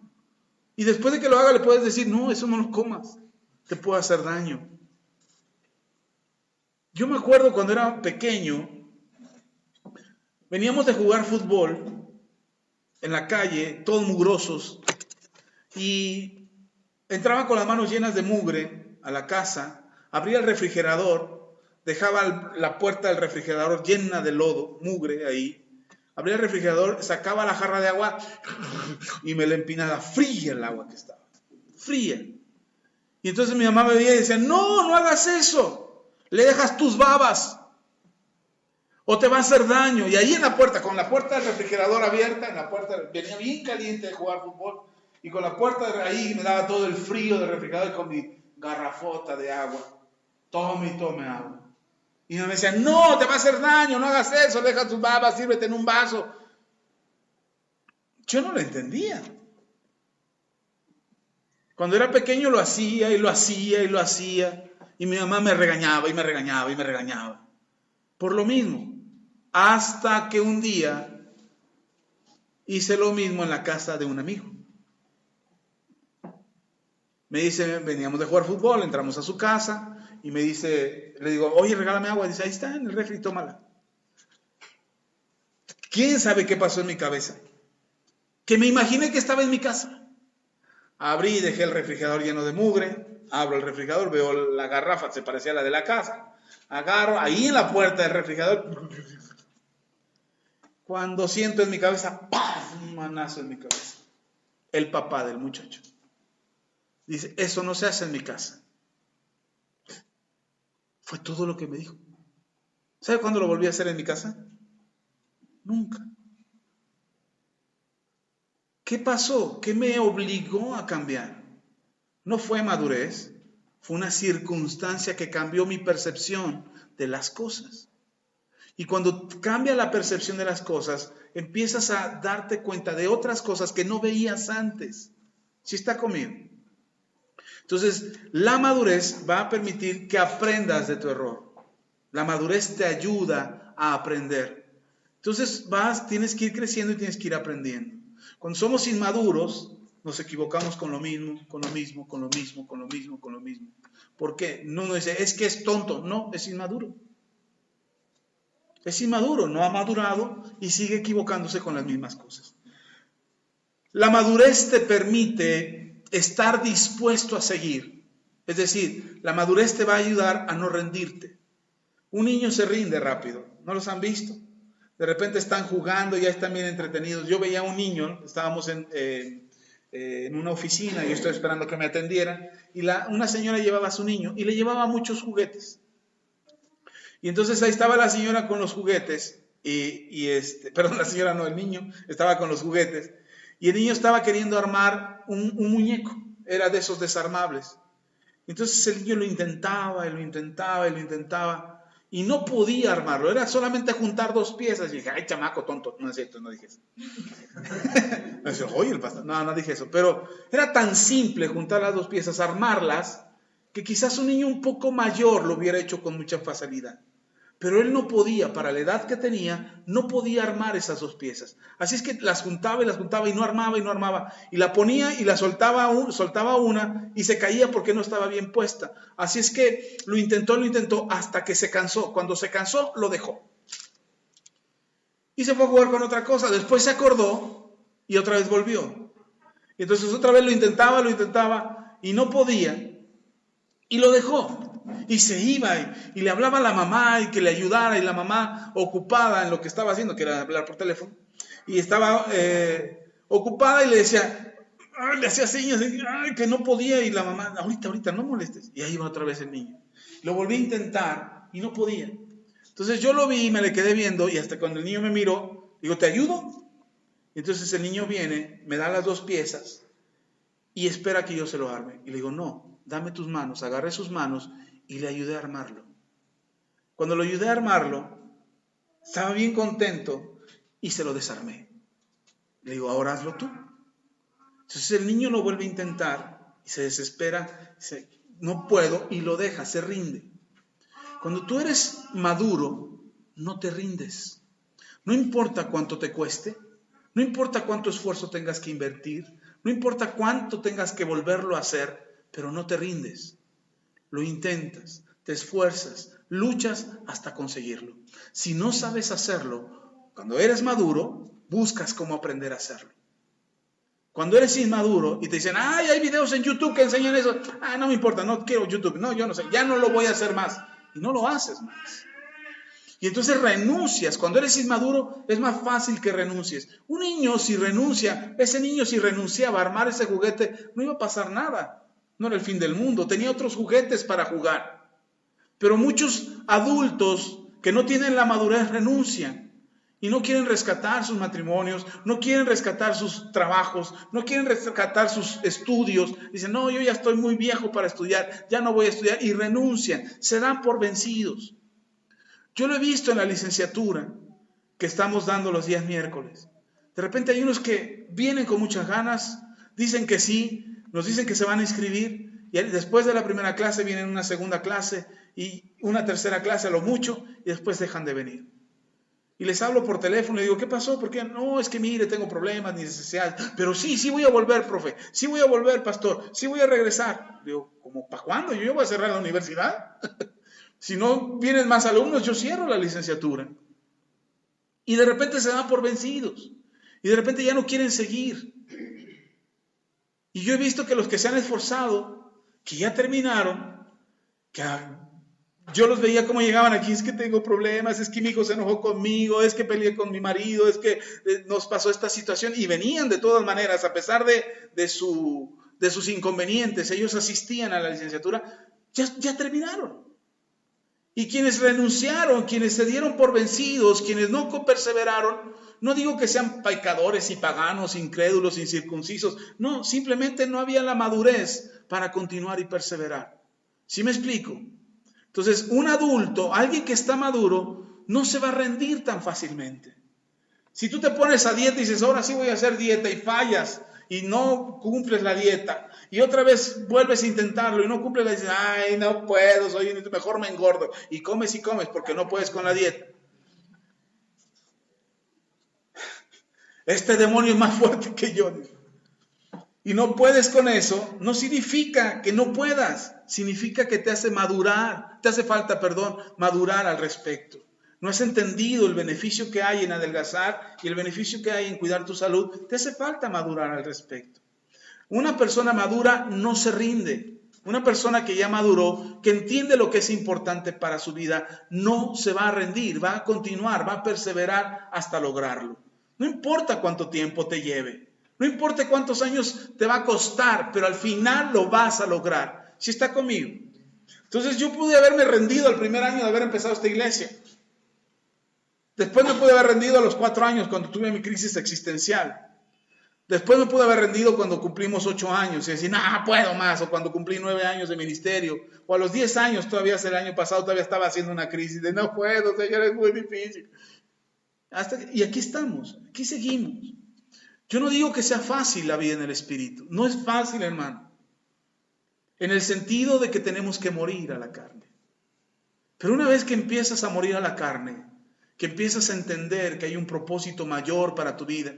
Y después de que lo haga le puedes decir, no, eso no lo comas, te puede hacer daño. Yo me acuerdo cuando era pequeño, veníamos de jugar fútbol en la calle, todos mugrosos, y entraba con las manos llenas de mugre a la casa, abría el refrigerador, dejaba la puerta del refrigerador llena de lodo, mugre ahí, abría el refrigerador, sacaba la jarra de agua y me la empinaba, fría el agua que estaba, fría. Y entonces mi mamá me veía y decía, no hagas eso. Le dejas tus babas o te va a hacer daño. Y ahí en la puerta, con la puerta del refrigerador abierta, en la puerta venía bien caliente de jugar fútbol, y con la puerta de ahí me daba todo el frío del refrigerador con mi garrafota de agua. Tome agua. Y me decía, no, te va a hacer daño, no hagas eso, deja tus babas, sírvete en un vaso. Yo no lo entendía. Cuando era pequeño lo hacía y lo hacía y lo hacía. Y mi mamá me regañaba y me regañaba y me regañaba. Por lo mismo. Hasta que un día hice lo mismo en la casa de un amigo. Me dice, veníamos de jugar fútbol, entramos a su casa y me dice, le digo, oye, regálame agua. Dice, ahí está en el refri, tómala. ¿Quién sabe qué pasó en mi cabeza? Que me imaginé que estaba en mi casa. Abrí y dejé el refrigerador lleno de mugre. Abro el refrigerador, veo la garrafa, se parecía a la de la casa. Agarro, ahí en la puerta del refrigerador. Cuando siento en mi cabeza, ¡pam! Un manazo en mi cabeza. El papá del muchacho. Dice, eso no se hace en mi casa. Fue todo lo que me dijo. ¿Sabe cuándo lo volví a hacer en mi casa? Nunca. ¿Qué pasó? ¿Qué me obligó a cambiar? No fue madurez, fue una circunstancia que cambió mi percepción de las cosas. Y cuando cambia la percepción de las cosas, empiezas a darte cuenta de otras cosas que no veías antes. ¿Sí está conmigo? Entonces, la madurez va a permitir que aprendas de tu error. La madurez te ayuda a aprender. Entonces, tienes que ir creciendo y tienes que ir aprendiendo. Cuando somos inmaduros, nos equivocamos con lo mismo. ¿Por qué? No dice, es que es tonto. No, es inmaduro. Es inmaduro, no ha madurado y sigue equivocándose con las mismas cosas. La madurez te permite estar dispuesto a seguir. Es decir, la madurez te va a ayudar a no rendirte. Un niño se rinde rápido. ¿No los han visto? De repente están jugando, ya están bien entretenidos. Yo veía a un niño, estábamos en una oficina, yo estoy esperando que me atendieran, y una señora llevaba a su niño y le llevaba muchos juguetes. Y entonces ahí estaba la señora con los juguetes, perdón, la señora no, el niño estaba con los juguetes, y el niño estaba queriendo armar un muñeco, era de esos desarmables. Entonces el niño lo intentaba, y no podía armarlo, era solamente juntar 2 piezas. Y dije, ay, chamaco tonto, no es cierto, no dije eso. Me dice, oye, el pastor, no dije eso, pero era tan simple juntar las 2 piezas, armarlas, que quizás un niño un poco mayor lo hubiera hecho con mucha facilidad. Pero él no podía, para la edad que tenía, no podía armar esas 2 piezas. Así es que las juntaba y no armaba. Y la ponía y la soltaba una y se caía porque no estaba bien puesta. Así es que lo intentó hasta que se cansó. Cuando se cansó, lo dejó. Y se fue a jugar con otra cosa. Después se acordó y otra vez volvió. Y entonces otra vez lo intentaba y no podía. Y lo dejó. Y se iba y le hablaba a la mamá y que le ayudara, y la mamá ocupada en lo que estaba haciendo, que era hablar por teléfono, y estaba ocupada y le decía, le hacía señas, que no podía, y la mamá, ahorita, no molestes. Y ahí iba otra vez el niño. Lo volví a intentar y no podía. Entonces yo lo vi y me le quedé viendo, y hasta cuando el niño me miró, digo, ¿te ayudo? Entonces el niño viene, me da las 2 piezas y espera que yo se lo arme. Y le digo, no, dame tus manos. Agarré sus manos y le ayudé a armarlo. Cuando lo ayudé a armarlo, estaba bien contento y se lo desarmé. Le digo, ahora hazlo tú. Entonces el niño lo vuelve a intentar y se desespera, dice, no puedo, y lo deja, se rinde. Cuando tú eres maduro, no te rindes. No importa cuánto te cueste, no importa cuánto esfuerzo tengas que invertir, no importa cuánto tengas que volverlo a hacer, pero no te rindes. Lo intentas, te esfuerzas, luchas hasta conseguirlo. Si no sabes hacerlo, cuando eres maduro, buscas cómo aprender a hacerlo. Cuando eres inmaduro y te dicen, ay, hay videos en YouTube que enseñan eso, no me importa, no quiero YouTube, no, yo no sé, ya no lo voy a hacer más. Y no lo haces más. Y entonces renuncias. Cuando eres inmaduro es más fácil que renuncies. Un niño si renuncia, ese niño si renunciaba a armar ese juguete, no iba a pasar nada. No era el fin del mundo, tenía otros juguetes para jugar. Pero muchos adultos que no tienen la madurez renuncian. Y no quieren rescatar sus matrimonios, no quieren rescatar sus trabajos, no quieren rescatar sus estudios. Dicen, no, yo ya estoy muy viejo para estudiar, ya no voy a estudiar. Y renuncian, se dan por vencidos. Yo lo he visto en la licenciatura que estamos dando los días miércoles. De repente hay unos que vienen con muchas ganas, dicen que sí, nos dicen que se van a inscribir, y después de la primera clase vienen una segunda clase y una tercera clase a lo mucho, y después dejan de venir. Y les hablo por teléfono y digo, ¿qué pasó? ¿Por qué? No, es que mire, tengo problemas, necesidades. Pero sí voy a volver, profe. Sí voy a volver, pastor. Sí voy a regresar. Digo, ¿cómo para cuándo? Yo voy a cerrar la universidad. Si no vienen más alumnos, yo cierro la licenciatura. Y de repente se dan por vencidos. Y de repente ya no quieren seguir. Y yo he visto que los que se han esforzado, que ya terminaron, que yo los veía como llegaban aquí, es que tengo problemas, es que mi hijo se enojó conmigo, es que peleé con mi marido, es que nos pasó esta situación, y venían de todas maneras, a pesar de sus inconvenientes, ellos asistían a la licenciatura, ya terminaron. Y quienes renunciaron, quienes se dieron por vencidos, quienes no perseveraron, no digo que sean pecadores y paganos, incrédulos, incircuncisos, no, simplemente no había la madurez para continuar y perseverar. ¿Sí me explico? Entonces, un adulto, alguien que está maduro, no se va a rendir tan fácilmente. Si tú te pones a dieta y dices, ahora sí voy a hacer dieta, y fallas y no cumples la dieta, y otra vez vuelves a intentarlo y no cumples la dieta, ay, no puedo, mejor me engordo, y comes porque no puedes con la dieta. Este demonio es más fuerte que yo. Y no puedes con eso, no significa que no puedas, significa que te hace falta madurar al respecto. No has entendido el beneficio que hay en adelgazar y el beneficio que hay en cuidar tu salud, te hace falta madurar al respecto. Una persona madura no se rinde. Una persona que ya maduró, que entiende lo que es importante para su vida, no se va a rendir, va a continuar, va a perseverar hasta lograrlo. No importa cuánto tiempo te lleve. No importa cuántos años te va a costar, pero al final lo vas a lograr. ¿Sí está conmigo? Entonces yo pude haberme rendido el primer año de haber empezado esta iglesia. Después me pude haber rendido a los 4 años cuando tuve mi crisis existencial. Después me pude haber rendido cuando cumplimos 8 años y decir, no, puedo más. O cuando cumplí 9 años de ministerio. O a los 10 años, todavía el año pasado, todavía estaba haciendo una crisis de no puedo, Señor, es muy difícil. Y aquí estamos, aquí seguimos. Yo no digo que sea fácil la vida en el Espíritu. No es fácil, hermano. En el sentido de que tenemos que morir a la carne. Pero una vez que empiezas a morir a la carne, que empiezas a entender que hay un propósito mayor para tu vida,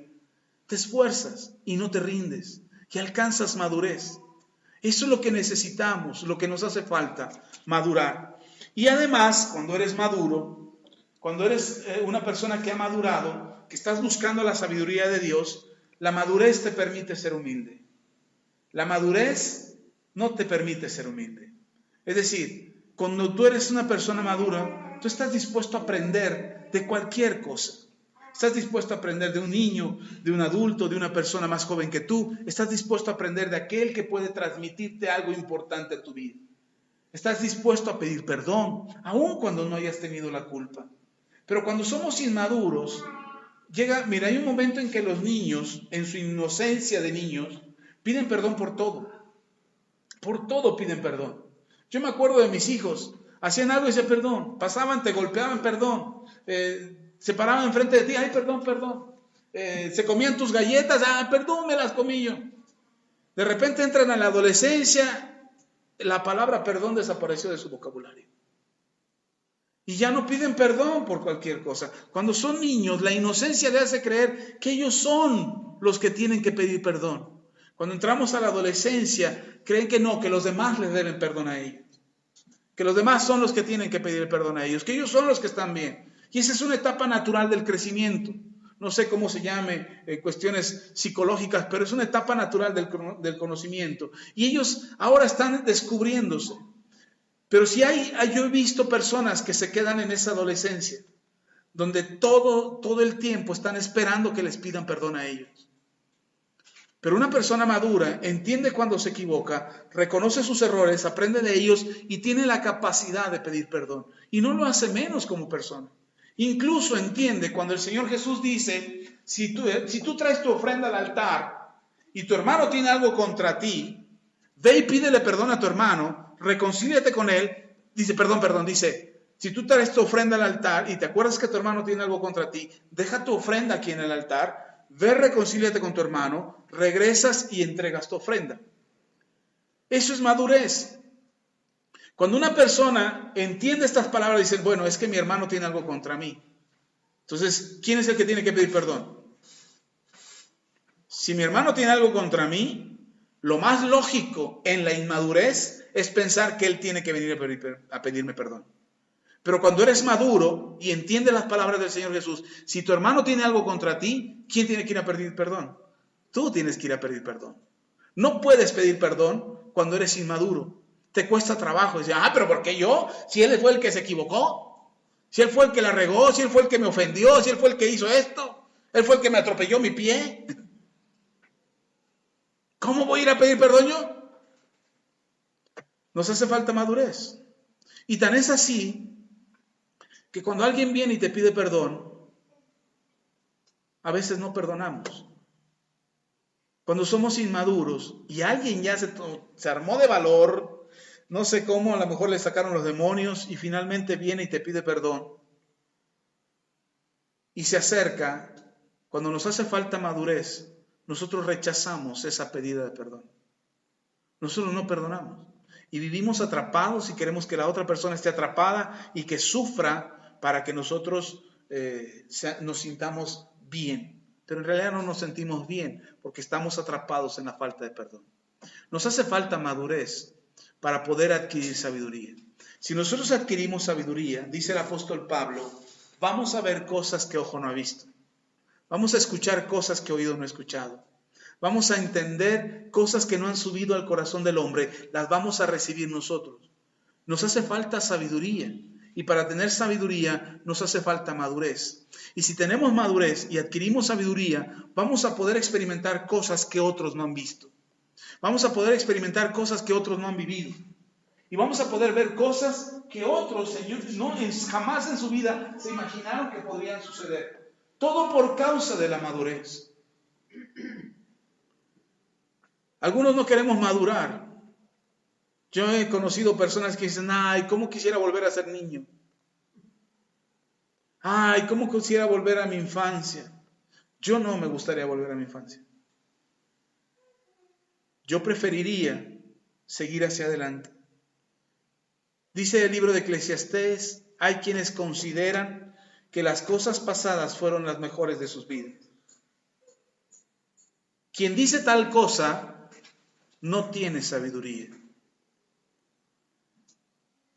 te esfuerzas y no te rindes y alcanzas madurez. Eso es lo que necesitamos, lo que nos hace falta, madurar. Y además, cuando eres maduro, cuando eres una persona que ha madurado, que estás buscando la sabiduría de Dios, la madurez te permite ser humilde. La madurez no te permite ser humilde. Es decir, Cuando tú eres una persona madura, tú estás dispuesto a aprender de cualquier cosa. Estás dispuesto a aprender de un niño, de un adulto, de una persona más joven que tú. Estás dispuesto a aprender de aquel que puede transmitirte algo importante a tu vida. Estás dispuesto a pedir perdón, aun cuando no hayas tenido la culpa. Pero cuando somos inmaduros, mira, hay un momento en que los niños, en su inocencia de niños, piden perdón por todo. Por todo piden perdón. Yo me acuerdo de mis hijos, hacían algo y decían perdón, pasaban, te golpeaban, perdón, se paraban enfrente de ti, ay, perdón, perdón, se comían tus galletas, perdón, me las comí yo. De repente entran a la adolescencia, la palabra perdón desapareció de su vocabulario. Y ya no piden perdón por cualquier cosa. Cuando son niños, la inocencia les hace creer que ellos son los que tienen que pedir perdón. Cuando entramos a la adolescencia, creen que no, que los demás les deben perdón a ellos. Que los demás son los que tienen que pedir perdón a ellos, que ellos son los que están bien. Y esa es una etapa natural del crecimiento. No sé cómo se llame, cuestiones psicológicas, pero es una etapa natural del conocimiento. Y ellos ahora están descubriéndose. Pero si yo he visto personas que se quedan en esa adolescencia, donde todo el tiempo están esperando que les pidan perdón a ellos. Pero una persona madura entiende cuando se equivoca, reconoce sus errores, aprende de ellos y tiene la capacidad de pedir perdón. Y no lo hace menos como persona. Incluso entiende cuando el Señor Jesús dice, si tú traes tu ofrenda al altar y tu hermano tiene algo contra ti, ve y pídele perdón a tu hermano, reconcíliate con él. Dice, dice, si tú traes tu ofrenda al altar y te acuerdas que tu hermano tiene algo contra ti, deja tu ofrenda aquí en el altar, ve, reconcíliate con tu hermano, regresas y entregas tu ofrenda. Eso es madurez. Cuando una persona entiende estas palabras, dice, bueno, es que mi hermano tiene algo contra mí. Entonces, ¿quién es el que tiene que pedir perdón? Si mi hermano tiene algo contra mí, lo más lógico en la inmadurez es pensar que él tiene que venir a pedirme perdón. Pero cuando eres maduro y entiendes las palabras del Señor Jesús, si tu hermano tiene algo contra ti, ¿quién tiene que ir a pedir perdón? Tú tienes que ir a pedir perdón. No puedes pedir perdón cuando eres inmaduro. Te cuesta trabajo. Dices, pero ¿por qué yo? Si él fue el que se equivocó, si él fue el que la regó, si él fue el que me ofendió, si él fue el que hizo esto, él fue el que me atropelló mi pie. ¿Cómo voy a ir a pedir perdón yo? Nos hace falta madurez. Y tan es así que cuando alguien viene y te pide perdón, a veces no perdonamos. Cuando somos inmaduros y alguien ya se armó de valor, no sé cómo, a lo mejor le sacaron los demonios y finalmente viene y te pide perdón y se acerca, cuando nos hace falta madurez, nosotros rechazamos esa pedida de perdón. Nosotros no perdonamos y vivimos atrapados y queremos que la otra persona esté atrapada y que sufra para que nosotros nos sintamos bien. Pero en realidad no nos sentimos bien porque estamos atrapados en la falta de perdón. Nos hace falta madurez para poder adquirir sabiduría. Si nosotros adquirimos sabiduría, dice el apóstol Pablo, vamos a ver cosas que ojo no ha visto. Vamos a escuchar cosas que oído no ha escuchado. Vamos a entender cosas que no han subido al corazón del hombre, las vamos a recibir nosotros. Nos hace falta sabiduría. Y para tener sabiduría nos hace falta madurez. Y si tenemos madurez y adquirimos sabiduría, vamos a poder experimentar cosas que otros no han visto. Vamos a poder experimentar cosas que otros no han vivido. Y vamos a poder ver cosas que otros, señores, jamás en su vida se imaginaron que podrían suceder. Todo por causa de la madurez. Algunos no queremos madurar. Yo he conocido personas que dicen, ¿cómo quisiera volver a ser niño? ¿Cómo quisiera volver a mi infancia? Yo no me gustaría volver a mi infancia. Yo preferiría seguir hacia adelante. Dice el libro de Eclesiastés, hay quienes consideran que las cosas pasadas fueron las mejores de sus vidas. Quien dice tal cosa no tiene sabiduría.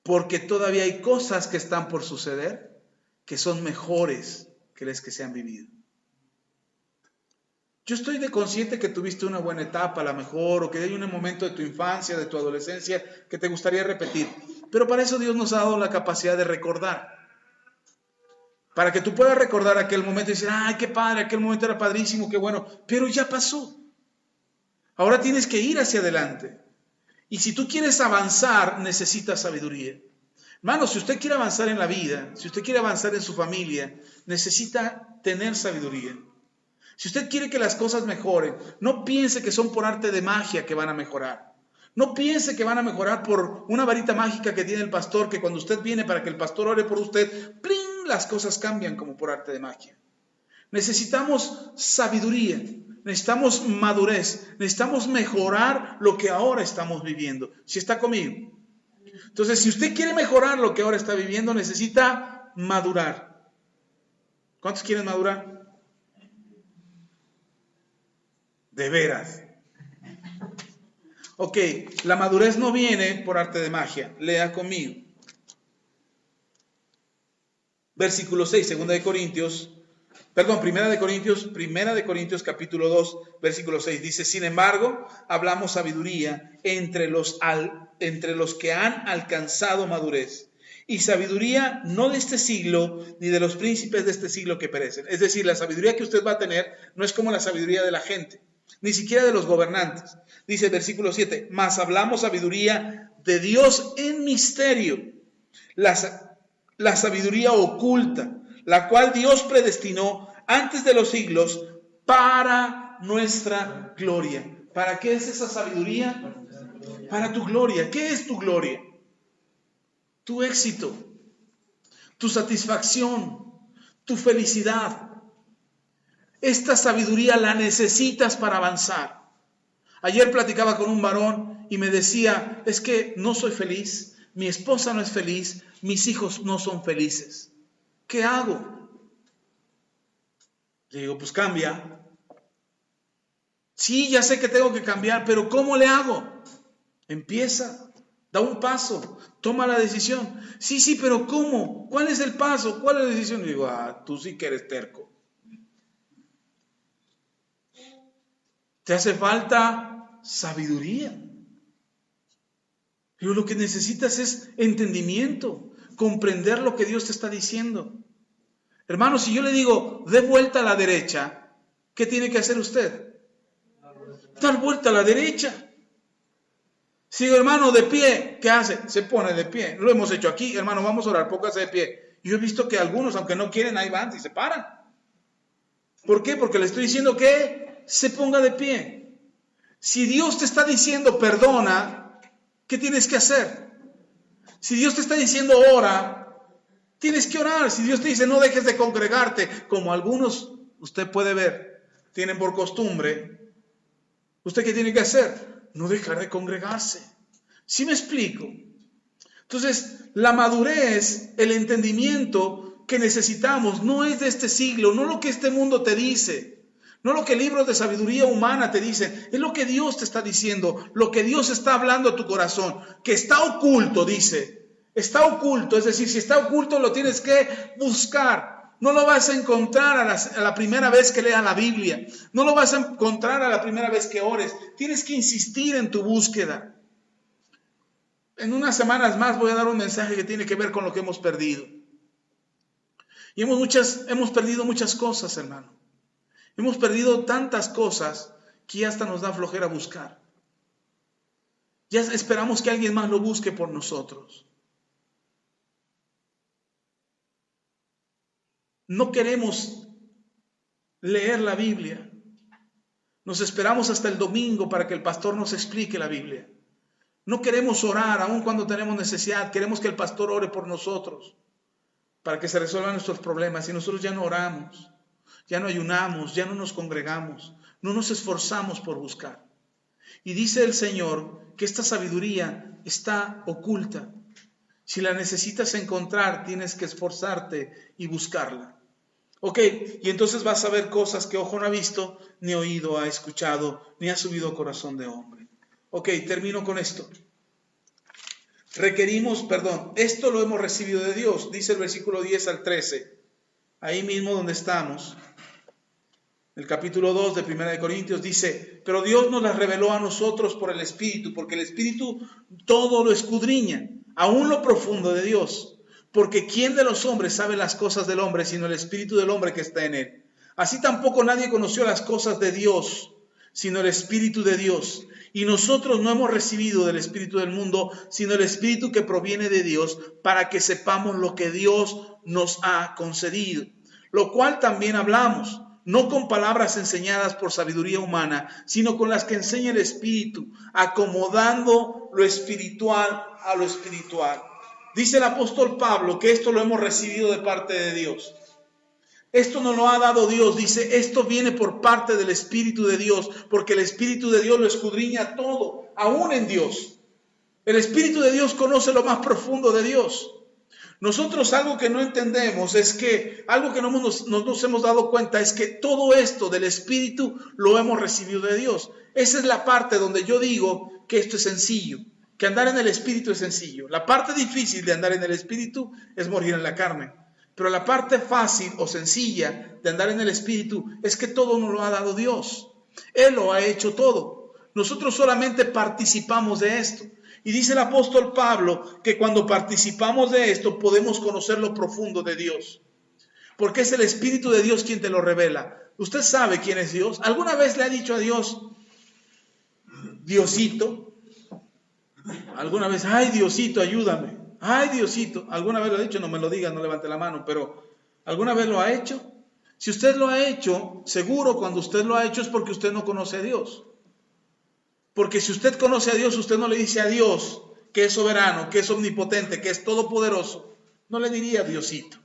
Porque todavía hay cosas que están por suceder que son mejores que las que se han vivido. Yo estoy consciente que tuviste una buena etapa, a lo mejor, o que hay un momento de tu infancia, de tu adolescencia, que te gustaría repetir. Pero para eso Dios nos ha dado la capacidad de recordar. Para que tú puedas recordar aquel momento y decir, ¡ay, qué padre! Aquel momento era padrísimo, qué bueno. Pero ya pasó. Ahora tienes que ir hacia adelante. Y si tú quieres avanzar, necesitas sabiduría. Hermano, si usted quiere avanzar en la vida, si usted quiere avanzar en su familia, necesita tener sabiduría. Si usted quiere que las cosas mejoren, no piense que son por arte de magia que van a mejorar. No piense que van a mejorar por una varita mágica que tiene el pastor, que cuando usted viene para que el pastor ore por usted, ¡pling!, las cosas cambian como por arte de magia. Necesitamos sabiduría, necesitamos madurez, necesitamos mejorar lo que ahora estamos viviendo. ¿Sí está conmigo? Entonces, si usted quiere mejorar lo que ahora está viviendo, necesita madurar. ¿Cuántos quieren madurar? De veras. Ok, la madurez no viene por arte de magia. Lea conmigo. Versículo 6, Primera de Corintios capítulo 2, versículo 6. Dice, sin embargo, hablamos sabiduría entre los que han alcanzado madurez. Y sabiduría no de este siglo, ni de los príncipes de este siglo que perecen. Es decir, la sabiduría que usted va a tener no es como la sabiduría de la gente, ni siquiera de los gobernantes. Dice el versículo 7, mas hablamos sabiduría de Dios en misterio, la sabiduría oculta, la cual Dios predestinó antes de los siglos para nuestra gloria. ¿Para qué es esa sabiduría? Para tu gloria. ¿Qué es tu gloria? Tu éxito, tu satisfacción, tu felicidad. Esta sabiduría la necesitas para avanzar. Ayer platicaba con un varón y me decía, es que no soy feliz, mi esposa no es feliz, mis hijos no son felices. ¿Qué hago? Le digo, pues cambia. Sí, ya sé que tengo que cambiar, pero ¿cómo le hago? Empieza, da un paso, toma la decisión. Sí, pero ¿cómo? ¿Cuál es el paso? ¿Cuál es la decisión? Le digo, tú sí que eres terco. Te hace falta sabiduría. Pero lo que necesitas es entendimiento, comprender lo que Dios te está diciendo. Hermano, si yo le digo, dé vuelta a la derecha, ¿qué tiene que hacer usted? Dar vuelta a la derecha. Si digo, hermano, de pie, ¿qué hace? Se pone de pie. Lo hemos hecho aquí, hermano, vamos a orar, póngase de pie. Yo he visto que algunos, aunque no quieren, ahí van y se paran. ¿Por qué? Porque le estoy diciendo que se ponga de pie. Si Dios te está diciendo perdona, ¿qué tienes que hacer? Si Dios te está diciendo ora, tienes que orar. Si Dios te dice no dejes de congregarte, como algunos usted puede ver, tienen por costumbre, ¿usted qué tiene que hacer? No dejar de congregarse. ¿Sí me explico? Entonces, la madurez, el entendimiento que necesitamos no es de este siglo, no lo que este mundo te dice, no lo que libros de sabiduría humana te dicen, es lo que Dios te está diciendo, lo que Dios está hablando a tu corazón, que está oculto, dice, está oculto, es decir, si está oculto lo tienes que buscar, no lo vas a encontrar a la primera vez que leas la Biblia, no lo vas a encontrar a la primera vez que ores, tienes que insistir en tu búsqueda. En unas semanas más voy a dar un mensaje que tiene que ver con lo que hemos perdido. Y hemos perdido muchas cosas, hermano. Hemos perdido tantas cosas que ya hasta nos da flojera buscar. Ya esperamos que alguien más lo busque por nosotros. No queremos leer la Biblia. Nos esperamos hasta el domingo para que el pastor nos explique la Biblia. No queremos orar aun cuando tenemos necesidad. Queremos que el pastor ore por nosotros para que se resuelvan nuestros problemas. Y nosotros ya no oramos, ya no ayunamos, ya no nos congregamos, no nos esforzamos por buscar. Y dice el Señor que esta sabiduría está oculta. Si la necesitas encontrar, tienes que esforzarte y buscarla. Ok, y entonces vas a ver cosas que ojo no ha visto, ni oído ha escuchado, ni ha subido a corazón de hombre. Ok, termino con esto. Esto lo hemos recibido de Dios, dice el versículo 10 al 13, ahí mismo donde estamos. El capítulo 2 de Primera de Corintios dice, pero Dios nos las reveló a nosotros por el Espíritu, porque el Espíritu todo lo escudriña, aún lo profundo de Dios. Porque ¿quién de los hombres sabe las cosas del hombre sino el espíritu del hombre que está en él? Así tampoco nadie conoció las cosas de Dios sino el espíritu de Dios. Y nosotros no hemos recibido del espíritu del mundo sino el espíritu que proviene de Dios, para que sepamos lo que Dios nos ha concedido. Lo cual también hablamos, no con palabras enseñadas por sabiduría humana, sino con las que enseña el Espíritu, acomodando lo espiritual a lo espiritual. Dice el apóstol Pablo que esto lo hemos recibido de parte de Dios. Esto nos lo ha dado Dios. Dice, esto viene por parte del Espíritu de Dios, porque el Espíritu de Dios lo escudriña todo, aún en Dios. El Espíritu de Dios conoce lo más profundo de Dios. Nosotros algo que no entendemos es que, algo que no nos hemos dado cuenta es que todo esto del Espíritu lo hemos recibido de Dios. Esa es la parte donde yo digo que esto es sencillo, que andar en el Espíritu es sencillo. La parte difícil de andar en el Espíritu es morir en la carne. Pero la parte fácil o sencilla de andar en el Espíritu es que todo nos lo ha dado Dios. Él lo ha hecho todo. Nosotros solamente participamos de esto. Y dice el apóstol Pablo que cuando participamos de esto podemos conocer lo profundo de Dios. Porque es el Espíritu de Dios quien te lo revela. ¿Usted sabe quién es Dios? ¿Alguna vez le ha dicho a Dios, Diosito? ¿Alguna vez, ay Diosito, ayúdame? Ay Diosito, ¿alguna vez lo ha dicho? No me lo diga, no levante la mano, pero ¿alguna vez lo ha hecho? Si usted lo ha hecho, seguro cuando usted lo ha hecho es porque usted no conoce a Dios. Porque si usted conoce a Dios, usted no le dice a Dios que es soberano, que es omnipotente, que es todopoderoso. No le diría Diosito.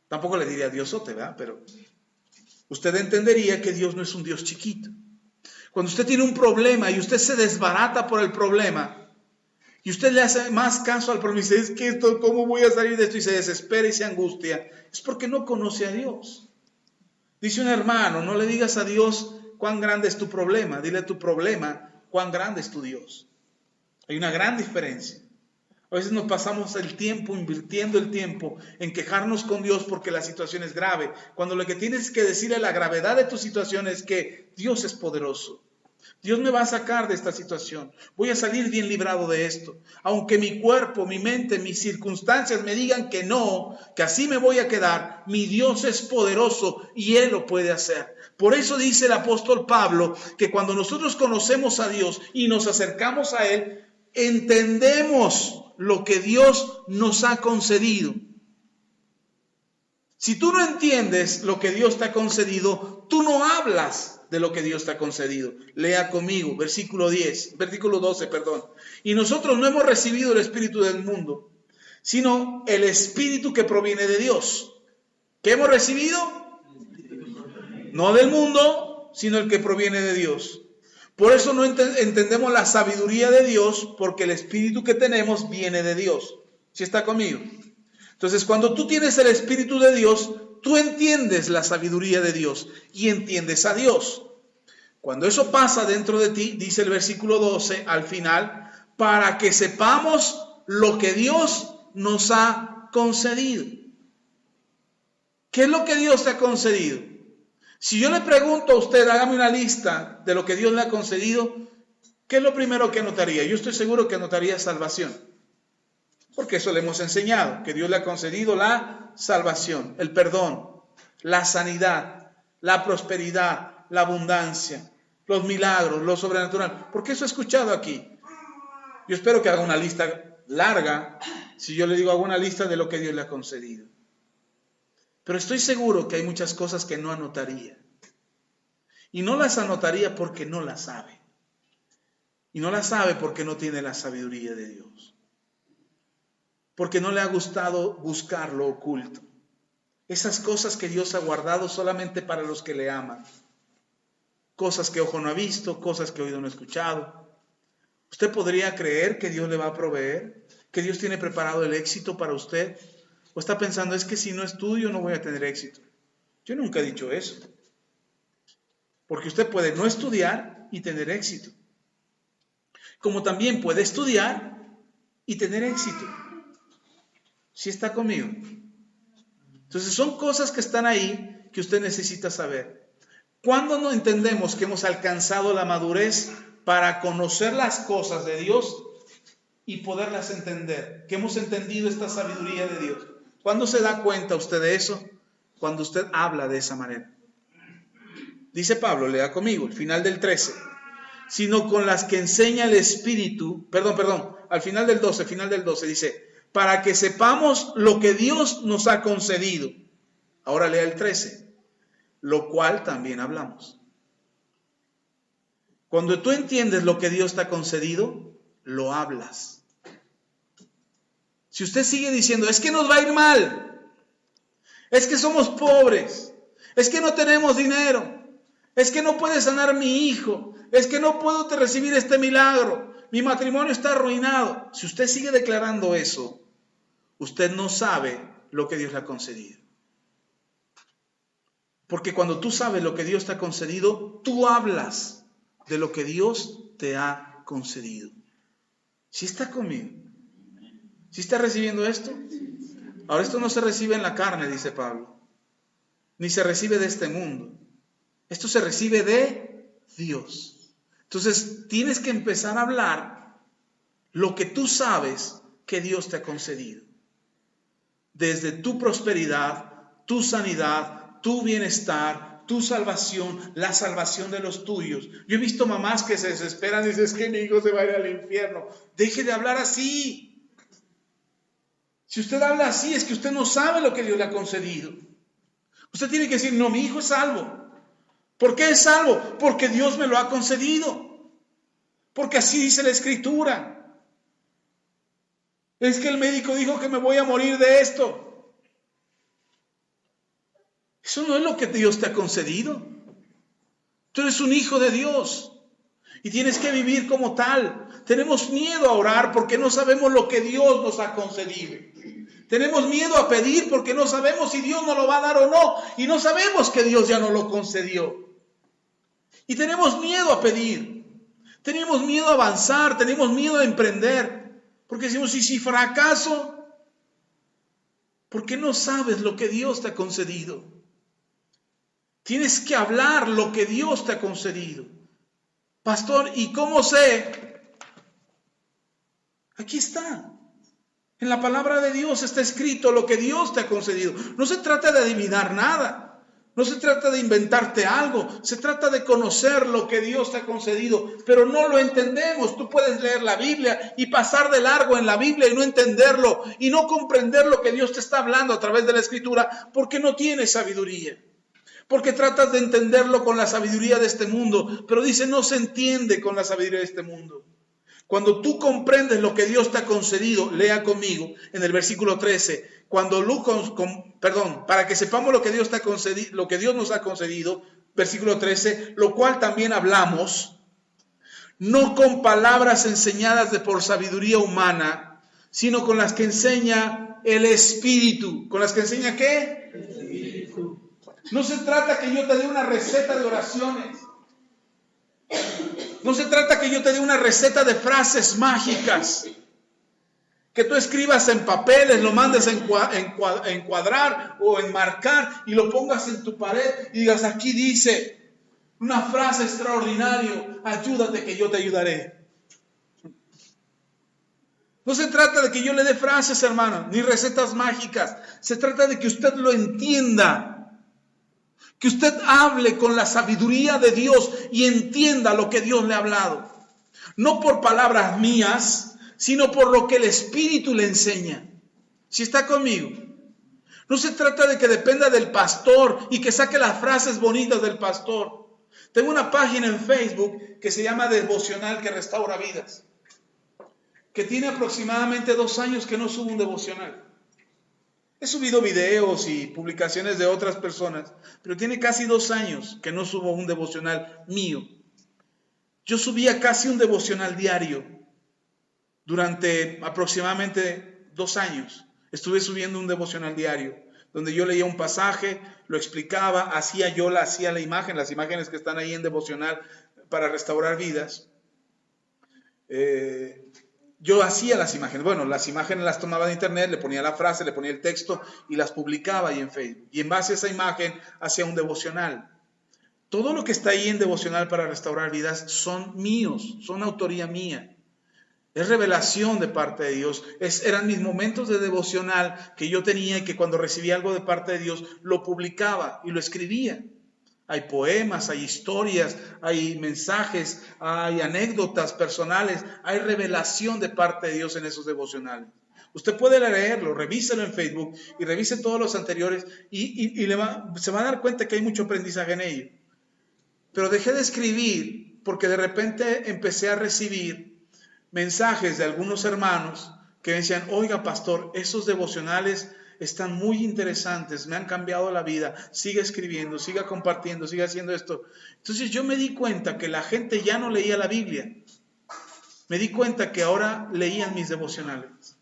Tampoco le diría Diosote, ¿verdad? Pero usted entendería que Dios no es un Dios chiquito. Cuando usted tiene un problema y usted se desbarata por el problema y usted le hace más caso al problema y dice, es que esto, ¿cómo voy a salir de esto? Y se desespera y se angustia. Es porque no conoce a Dios. Dice un hermano, no le digas a Dios cuán grande es tu problema, dile a tu problema cuán grande es tu Dios. Hay una gran diferencia. A veces nos pasamos el tiempo, invirtiendo el tiempo en quejarnos con Dios porque la situación es grave, cuando lo que tienes que decirle a la gravedad de tu situación es que Dios es poderoso. Dios me va a sacar de esta situación. Voy a salir bien librado de esto. Aunque mi cuerpo, mi mente, mis circunstancias me digan que no, que así me voy a quedar, mi Dios es poderoso y Él lo puede hacer. Por eso dice el apóstol Pablo que cuando nosotros conocemos a Dios y nos acercamos a Él, entendemos lo que Dios nos ha concedido. Si tú no entiendes lo que Dios te ha concedido, tú no hablas de lo que Dios te ha concedido. Lea conmigo, versículo 12. Y nosotros no hemos recibido el espíritu del mundo, sino el espíritu que proviene de Dios. ¿Qué hemos recibido? No del mundo, sino el que proviene de Dios. Por eso no entendemos la sabiduría de Dios, porque el espíritu que tenemos viene de Dios. ¿Sí está conmigo? Entonces, cuando tú tienes el espíritu de Dios, tú entiendes la sabiduría de Dios y entiendes a Dios. Cuando eso pasa dentro de ti, dice el versículo 12 al final, para que sepamos lo que Dios nos ha concedido. ¿Qué es lo que Dios te ha concedido? Si yo le pregunto a usted, hágame una lista de lo que Dios le ha concedido, ¿qué es lo primero que anotaría? Yo estoy seguro que anotaría salvación. Porque eso le hemos enseñado, que Dios le ha concedido la salvación, el perdón, la sanidad, la prosperidad, la abundancia, los milagros, lo sobrenatural. Porque eso he escuchado aquí. Yo espero que haga una lista larga, si yo le digo haga una lista de lo que Dios le ha concedido. Pero estoy seguro que hay muchas cosas que no anotaría. Y no las anotaría porque no las sabe. Y no las sabe porque no tiene la sabiduría de Dios. Porque no le ha gustado buscar lo oculto. Esas cosas que Dios ha guardado solamente para los que le aman. Cosas que ojo no ha visto, cosas que oído no ha escuchado. ¿Usted podría creer que Dios le va a proveer? ¿Que Dios tiene preparado el éxito para usted? ¿O está pensando, es que si no estudio no voy a tener éxito? Yo nunca he dicho eso. Porque usted puede no estudiar y tener éxito. Como también puede estudiar y tener éxito. ¿Sí está conmigo? Entonces son cosas que están ahí que usted necesita saber. ¿Cuándo no entendemos que hemos alcanzado la madurez para conocer las cosas de Dios? y poderlas entender, que hemos entendido esta sabiduría de Dios. ¿Cuándo se da cuenta usted de eso? Cuando usted habla de esa manera. Dice Pablo, lea conmigo, el final del 13, sino con las que enseña el Espíritu, al final del 12 dice, para que sepamos lo que Dios nos ha concedido. Ahora lea el 13, lo cual también hablamos. Cuando tú entiendes lo que Dios te ha concedido, lo hablas. Si usted sigue diciendo, es que nos va a ir mal, es que somos pobres, es que no tenemos dinero, es que no puede sanar mi hijo, es que no puedo recibir este milagro, mi matrimonio está arruinado. Si usted sigue declarando eso, usted no sabe lo que Dios le ha concedido. Porque cuando tú sabes lo que Dios te ha concedido, tú hablas de lo que Dios te ha concedido. ¿Sí está conmigo? ¿Sí está recibiendo esto? Ahora, esto no se recibe en la carne, dice Pablo, ni se recibe de este mundo. Esto se recibe de Dios. Entonces, tienes que empezar a hablar lo que tú sabes que Dios te ha concedido. Desde tu prosperidad, tu sanidad, tu bienestar, tu salvación, la salvación de los tuyos. Yo he visto mamás que se desesperan y dicen, es que mi hijo se va a ir al infierno. Deje de hablar así. Si usted habla así, es que usted no sabe lo que Dios le ha concedido. Usted tiene que decir, no, mi hijo es salvo. ¿Por qué es salvo? Porque Dios me lo ha concedido. Porque así dice la Escritura. Es que el médico dijo que me voy a morir de esto. Eso no es lo que Dios te ha concedido. Tú eres un hijo de Dios y tienes que vivir como tal. Tenemos miedo a orar porque no sabemos lo que Dios nos ha concedido. Tenemos miedo a pedir porque no sabemos si Dios nos lo va a dar o no. Y no sabemos que Dios ya nos lo concedió. Y tenemos miedo a pedir. Tenemos miedo a avanzar. Tenemos miedo a emprender. Porque decimos, ¿y si fracaso? Porque no sabes lo que Dios te ha concedido. Tienes que hablar lo que Dios te ha concedido. Pastor, ¿y cómo sé? Aquí está. En la palabra de Dios está escrito lo que Dios te ha concedido. No se trata de adivinar nada. No se trata de inventarte algo. Se trata de conocer lo que Dios te ha concedido. Pero no lo entendemos. Tú puedes leer la Biblia y pasar de largo en la Biblia y no entenderlo. Y no comprender lo que Dios te está hablando a través de la Escritura. Porque no tienes sabiduría. Porque tratas de entenderlo con la sabiduría de este mundo. Pero dice, no se entiende con la sabiduría de este mundo. Cuando tú comprendes lo que Dios te ha concedido, lea conmigo en el versículo 13, para que sepamos lo que Dios te ha concedido, lo que Dios nos ha concedido, versículo 13, lo cual también hablamos, no con palabras enseñadas por sabiduría humana, sino con las que enseña el Espíritu. ¿Con las que enseña qué? El Espíritu. No se trata que yo te dé una receta de oraciones. No se trata que yo te dé una receta de frases mágicas, que tú escribas en papeles, lo mandes a encuadrar o enmarcar y lo pongas en tu pared y digas, aquí dice una frase extraordinaria, ayúdate que yo te ayudaré. No se trata de que yo le dé frases, hermano, ni recetas mágicas. Se trata de que usted lo entienda. Que usted hable con la sabiduría de Dios y entienda lo que Dios le ha hablado. No por palabras mías, sino por lo que el Espíritu le enseña. ¿Sí está conmigo? No se trata de que dependa del pastor y que saque las frases bonitas del pastor. Tengo una página en Facebook que se llama Devocional que Restaura Vidas, que tiene aproximadamente 2 años que no subo un devocional. He subido videos y publicaciones de otras personas, pero tiene casi 2 años que no subo un devocional mío. Yo subía casi un devocional diario durante aproximadamente 2 años. Estuve subiendo un devocional diario, donde yo leía un pasaje, lo explicaba, hacía la imagen, las imágenes que están ahí en devocional para restaurar vidas. Yo hacía las imágenes. Bueno, las imágenes las tomaba de internet, le ponía la frase, le ponía el texto y las publicaba ahí en Facebook. Y en base a esa imagen hacía un devocional. Todo lo que está ahí en Devocional para Restaurar Vidas son míos, son autoría mía. Es revelación de parte de Dios. Eran mis momentos de devocional que yo tenía y que cuando recibía algo de parte de Dios lo publicaba y lo escribía. Hay poemas, hay historias, hay mensajes, hay anécdotas personales, hay revelación de parte de Dios en esos devocionales. Usted puede leerlo, revíselo en Facebook y revise todos los anteriores y se va a dar cuenta que hay mucho aprendizaje en ello. Pero dejé de escribir porque de repente empecé a recibir mensajes de algunos hermanos que me decían: oiga, pastor, esos devocionales están muy interesantes, me han cambiado la vida, siga escribiendo, siga compartiendo, siga haciendo esto. Entonces yo me di cuenta que la gente ya no leía la Biblia, me di cuenta que ahora leían mis devocionales.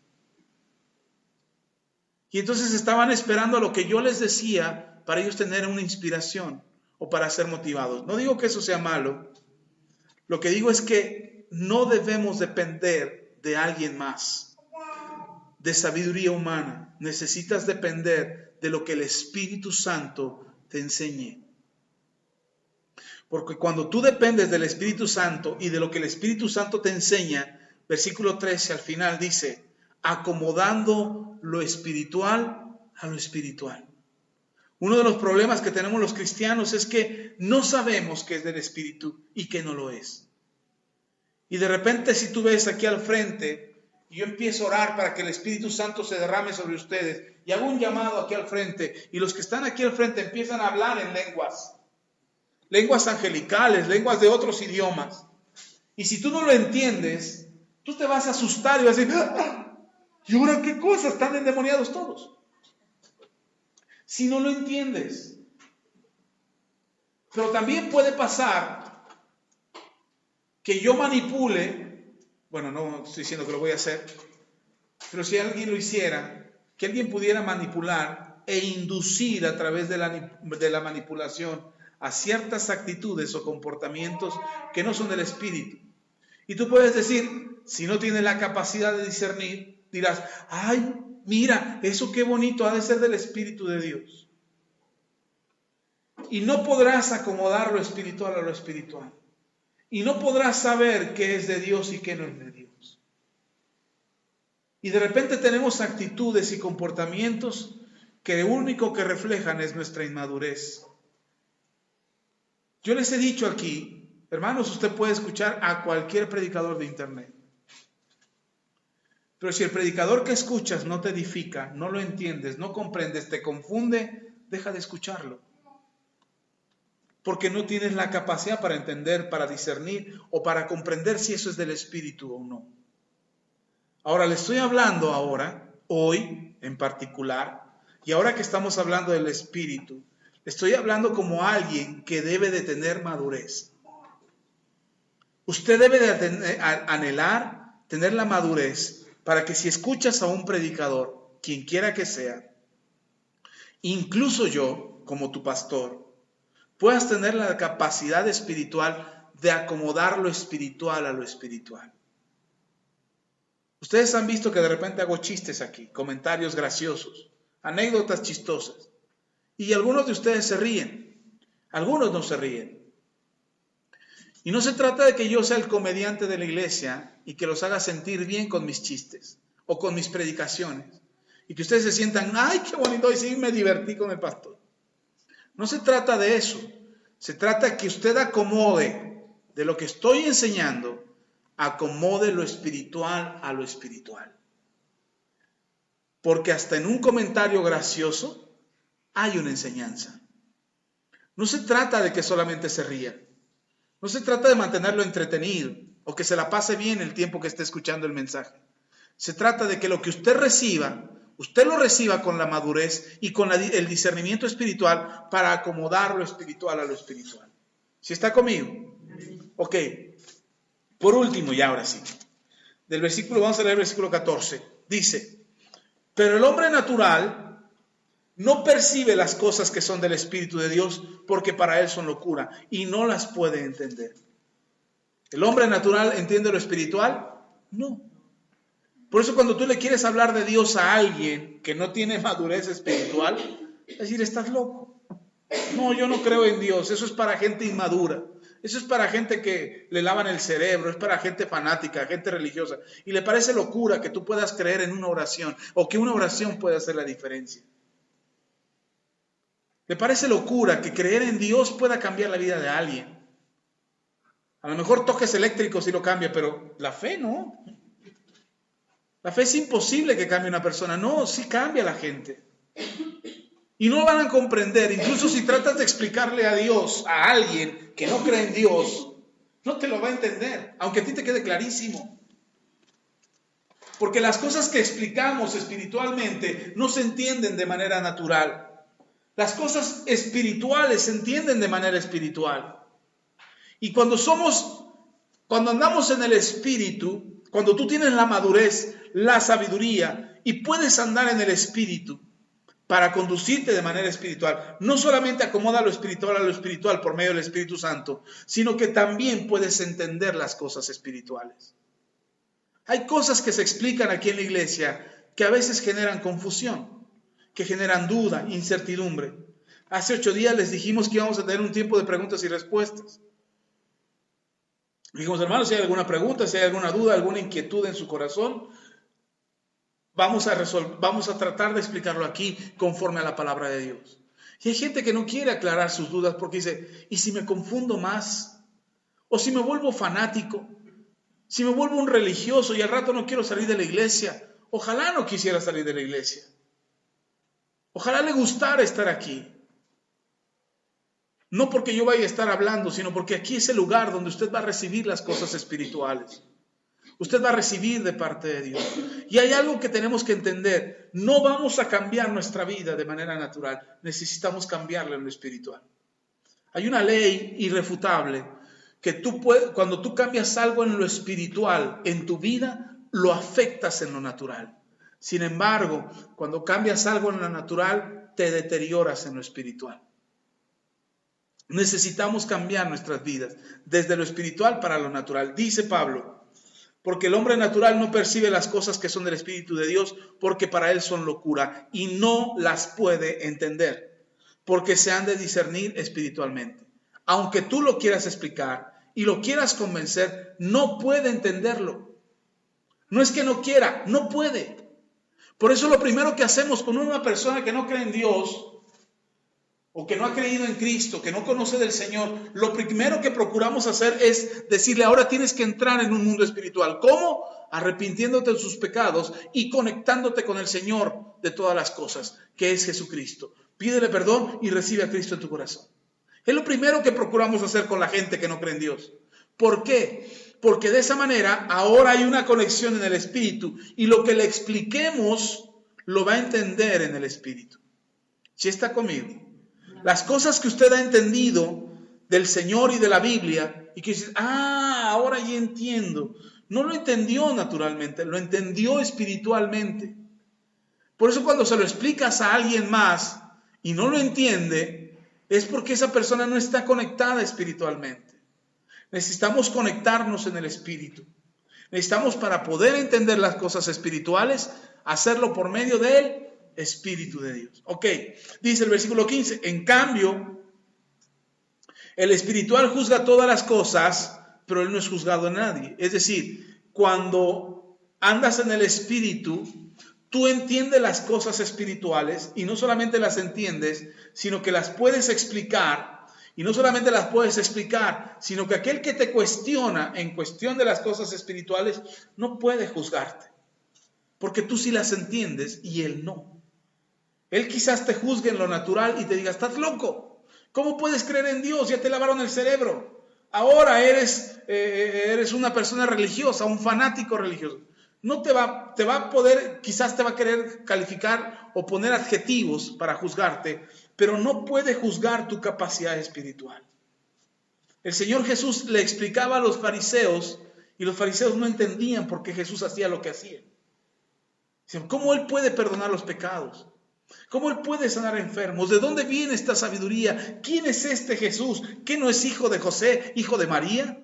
Y entonces estaban esperando a lo que yo les decía para ellos tener una inspiración o para ser motivados. No digo que eso sea malo, lo que digo es que no debemos depender de alguien más, de sabiduría humana. Necesitas depender de lo que el Espíritu Santo te enseñe. Porque cuando tú dependes del Espíritu Santo y de lo que el Espíritu Santo te enseña, versículo 13 al final dice: acomodando lo espiritual a lo espiritual. Uno de los problemas que tenemos los cristianos es que no sabemos qué es del Espíritu y qué no lo es. Y de repente, si tú ves aquí al frente, y yo empiezo a orar para que el Espíritu Santo se derrame sobre ustedes, y hago un llamado aquí al frente, y los que están aquí al frente empiezan a hablar en lenguas angelicales, lenguas de otros idiomas. Y si tú no lo entiendes, tú te vas a asustar y vas a decir: ¡ah! ¿Y ahora qué cosa? Están endemoniados todos. Si no lo entiendes. Pero también puede pasar que yo manipule, bueno, no estoy diciendo que lo voy a hacer, pero si alguien lo hiciera, que alguien pudiera manipular e inducir a través de la manipulación a ciertas actitudes o comportamientos que no son del Espíritu. Y tú puedes decir, si no tienes la capacidad de discernir, dirás: ay, mira, eso qué bonito, ha de ser del Espíritu de Dios. Y no podrás acomodar lo espiritual a lo espiritual. Y no podrás saber qué es de Dios y qué no es de Dios. Y de repente tenemos actitudes y comportamientos que lo único que reflejan es nuestra inmadurez. Yo les he dicho aquí, hermanos, usted puede escuchar a cualquier predicador de internet. Pero si el predicador que escuchas no te edifica, no lo entiendes, no comprendes, te confunde, deja de escucharlo. Porque no tienes la capacidad para entender, para discernir o para comprender si eso es del Espíritu o no. Ahora le estoy hablando hoy en particular, y ahora que estamos hablando del Espíritu, le estoy hablando como alguien que debe de tener madurez. Usted debe de anhelar tener la madurez para que si escuchas a un predicador, quien quiera que sea, incluso yo, como tu pastor, puedas tener la capacidad espiritual de acomodar lo espiritual a lo espiritual. Ustedes han visto que de repente hago chistes aquí, comentarios graciosos, anécdotas chistosas, y algunos de ustedes se ríen, algunos no se ríen. Y no se trata de que yo sea el comediante de la iglesia y que los haga sentir bien con mis chistes o con mis predicaciones, y que ustedes se sientan: ¡ay, qué bonito! Y sí, me divertí con el pastor. No se trata de eso. Se trata de que usted acomode de lo que estoy enseñando, acomode lo espiritual a lo espiritual. Porque hasta en un comentario gracioso hay una enseñanza. No se trata de que solamente se ría. No se trata de mantenerlo entretenido o que se la pase bien el tiempo que esté escuchando el mensaje. Se trata de que lo que usted reciba, usted lo reciba con la madurez y con el discernimiento espiritual para acomodar lo espiritual a lo espiritual. ¿Sí está conmigo? Ok. Por último, y ahora sí, vamos a leer el versículo 14. Dice: pero el hombre natural no percibe las cosas que son del Espíritu de Dios, porque para él son locura y no las puede entender. ¿El hombre natural entiende lo espiritual? No. Por eso cuando tú le quieres hablar de Dios a alguien que no tiene madurez espiritual, es decir: estás loco. No, yo no creo en Dios, eso es para gente inmadura. Eso es para gente que le lavan el cerebro, es para gente fanática, gente religiosa. Y le parece locura que tú puedas creer en una oración o que una oración pueda hacer la diferencia. Le parece locura que creer en Dios pueda cambiar la vida de alguien. A lo mejor toques eléctricos sí lo cambia, pero la fe no. La fe es imposible que cambie una persona. No, sí cambia a la gente. Y no lo van a comprender. Incluso si tratas de explicarle a Dios, a alguien que no cree en Dios, no te lo va a entender, aunque a ti te quede clarísimo. Porque las cosas que explicamos espiritualmente no se entienden de manera natural. Las cosas espirituales se entienden de manera espiritual. Y cuando andamos en el espíritu, cuando tú tienes la madurez, la sabiduría y puedes andar en el espíritu para conducirte de manera espiritual, no solamente acomoda lo espiritual a lo espiritual por medio del Espíritu Santo, sino que también puedes entender las cosas espirituales. Hay cosas que se explican aquí en la iglesia que a veces generan confusión, que generan duda, incertidumbre. Hace 8 días les dijimos que íbamos a tener un tiempo de preguntas y respuestas. Dijimos, hermanos, si hay alguna pregunta, si hay alguna duda, alguna inquietud en su corazón, vamos a tratar de explicarlo aquí conforme a la palabra de Dios. Y hay gente que no quiere aclarar sus dudas porque dice, ¿y si me confundo más? ¿O si me vuelvo fanático? Si me vuelvo un religioso y al rato no quiero salir de la iglesia. Ojalá no quisiera salir de la iglesia. Ojalá le gustara estar aquí. No porque yo vaya a estar hablando, sino porque aquí es el lugar donde usted va a recibir las cosas espirituales. Usted va a recibir de parte de Dios. Y hay algo que tenemos que entender. No vamos a cambiar nuestra vida de manera natural. Necesitamos cambiarla en lo espiritual. Hay una ley irrefutable que cuando tú cambias algo en lo espiritual en tu vida, lo afectas en lo natural. Sin embargo, cuando cambias algo en lo natural, te deterioras en lo espiritual. Necesitamos cambiar nuestras vidas desde lo espiritual para lo natural. Dice Pablo, porque el hombre natural no percibe las cosas que son del Espíritu de Dios, porque para él son locura y no las puede entender, porque se han de discernir espiritualmente. Aunque tú lo quieras explicar y lo quieras convencer, no puede entenderlo. No es que no quiera, no puede. Por eso lo primero que hacemos con una persona que no cree en Dios, o que no ha creído en Cristo, que no conoce del Señor, lo primero que procuramos hacer es decirle, ahora tienes que entrar en un mundo espiritual. ¿Cómo? Arrepintiéndote de sus pecados y conectándote con el Señor de todas las cosas, que es Jesucristo. Pídele perdón y recibe a Cristo en tu corazón. Es lo primero que procuramos hacer con la gente que no cree en Dios. ¿Por qué? Porque de esa manera ahora hay una conexión en el Espíritu y lo que le expliquemos lo va a entender en el Espíritu. ¿Sí está conmigo? Las cosas que usted ha entendido del Señor y de la Biblia y que dice, ahora ya entiendo. No lo entendió naturalmente, lo entendió espiritualmente. Por eso cuando se lo explicas a alguien más y no lo entiende, es porque esa persona no está conectada espiritualmente. Necesitamos conectarnos en el Espíritu. Necesitamos, para poder entender las cosas espirituales, hacerlo por medio del Espíritu de Dios. Ok, dice el versículo 15, en cambio, el espiritual juzga todas las cosas, pero él no es juzgado en nadie. Es decir, cuando andas en el Espíritu, tú entiendes las cosas espirituales y no solamente las entiendes, sino que las puedes explicar. Y no solamente las puedes explicar, sino que aquel que te cuestiona en cuestión de las cosas espirituales no puede juzgarte. Porque tú sí las entiendes y él no. Él quizás te juzgue en lo natural y te diga, estás loco. ¿Cómo puedes creer en Dios? Ya te lavaron el cerebro. Ahora eres una persona religiosa, un fanático religioso. No te va a poder, quizás te va a querer calificar o poner adjetivos para juzgarte, pero no puede juzgar tu capacidad espiritual. El Señor Jesús le explicaba a los fariseos y los fariseos no entendían por qué Jesús hacía lo que hacía. ¿Cómo Él puede perdonar los pecados? ¿Cómo Él puede sanar enfermos? ¿De dónde viene esta sabiduría? ¿Quién es este Jesús? ¿Qué no es hijo de José, hijo de María?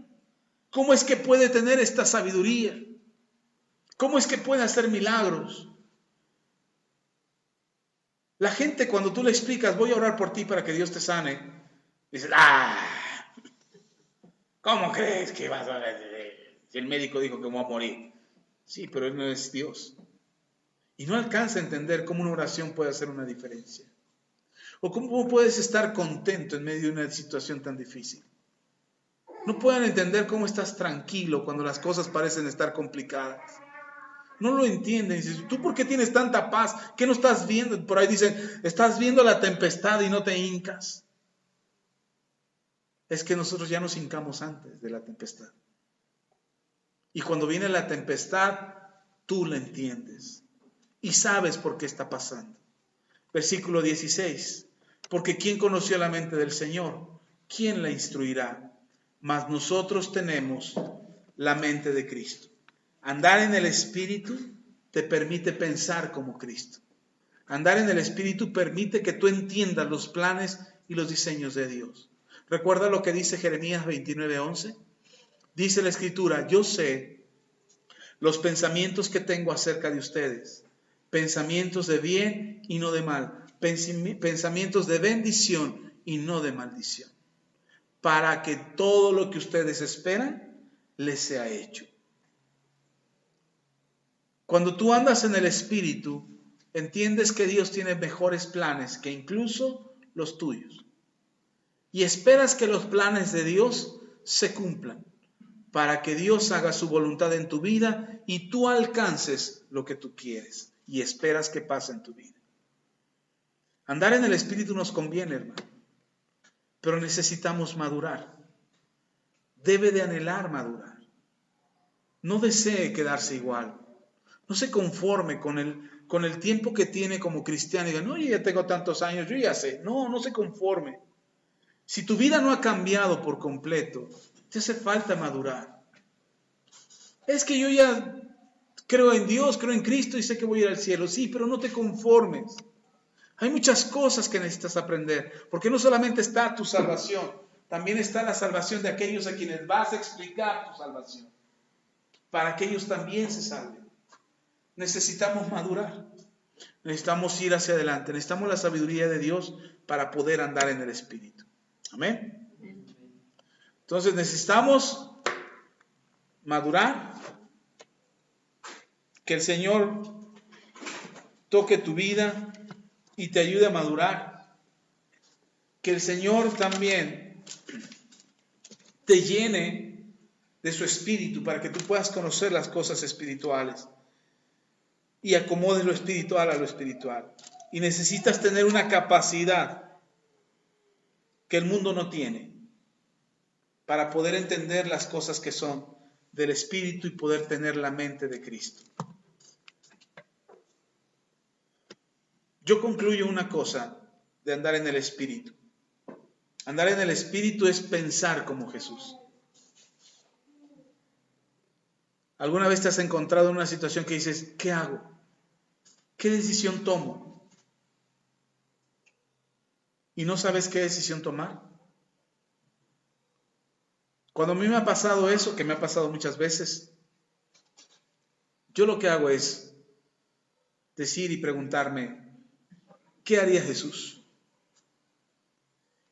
¿Cómo es que puede tener esta sabiduría? ¿Cómo es que puede hacer milagros? La gente, cuando tú le explicas, voy a orar por ti para que Dios te sane, dice, ¿Cómo crees que vas a... Si el médico dijo que me voy a morir? Sí, pero Él no es Dios. Y no alcanza a entender cómo una oración puede hacer una diferencia. O cómo puedes estar contento en medio de una situación tan difícil. No pueden entender cómo estás tranquilo cuando las cosas parecen estar complicadas. No lo entienden. Dices, ¿tú por qué tienes tanta paz? ¿Qué no estás viendo? Por ahí dicen, estás viendo la tempestad y no te hincas. Es que nosotros ya nos hincamos antes de la tempestad. Y cuando viene la tempestad, tú la entiendes. Y sabes por qué está pasando. Versículo 16. Porque ¿quién conoció la mente del Señor? ¿Quién la instruirá? Mas nosotros tenemos la mente de Cristo. Andar en el Espíritu te permite pensar como Cristo. Andar en el Espíritu permite que tú entiendas los planes y los diseños de Dios. ¿Recuerda lo que dice Jeremías 29:11? Dice la Escritura, yo sé los pensamientos que tengo acerca de ustedes, pensamientos de bien y no de mal, pensamientos de bendición y no de maldición, para que todo lo que ustedes esperan les sea hecho. Cuando tú andas en el Espíritu, entiendes que Dios tiene mejores planes que incluso los tuyos. Y esperas que los planes de Dios se cumplan para que Dios haga su voluntad en tu vida y tú alcances lo que tú quieres y esperas que pase en tu vida. Andar en el Espíritu nos conviene, hermano, pero necesitamos madurar. Debe de anhelar madurar. No desee quedarse igual. No se conforme con el tiempo que tiene como cristiano y diga, no, yo ya tengo tantos años, yo ya sé. No, no se conforme. Si tu vida no ha cambiado por completo, te hace falta madurar. Es que yo ya creo en Dios, creo en Cristo y sé que voy a ir al cielo. Sí, pero no te conformes. Hay muchas cosas que necesitas aprender, porque no solamente está tu salvación, también está la salvación de aquellos a quienes vas a explicar tu salvación, para que ellos también se salven. Necesitamos madurar, necesitamos ir hacia adelante, necesitamos la sabiduría de Dios para poder andar en el Espíritu. Amén. Entonces necesitamos madurar, que el Señor toque tu vida y te ayude a madurar, que el Señor también te llene de su Espíritu para que tú puedas conocer las cosas espirituales y acomodes lo espiritual a lo espiritual. Y necesitas tener una capacidad que el mundo no tiene para poder entender las cosas que son del Espíritu y poder tener la mente de Cristo. Yo concluyo una cosa de andar en el Espíritu. Andar en el Espíritu es pensar como Jesús. ¿Alguna vez te has encontrado en una situación que dices, ¿qué hago? ¿Qué decisión tomo? ¿Y no sabes qué decisión tomar? Cuando a mí me ha pasado eso, que me ha pasado muchas veces, yo lo que hago es decir y preguntarme, ¿qué haría Jesús?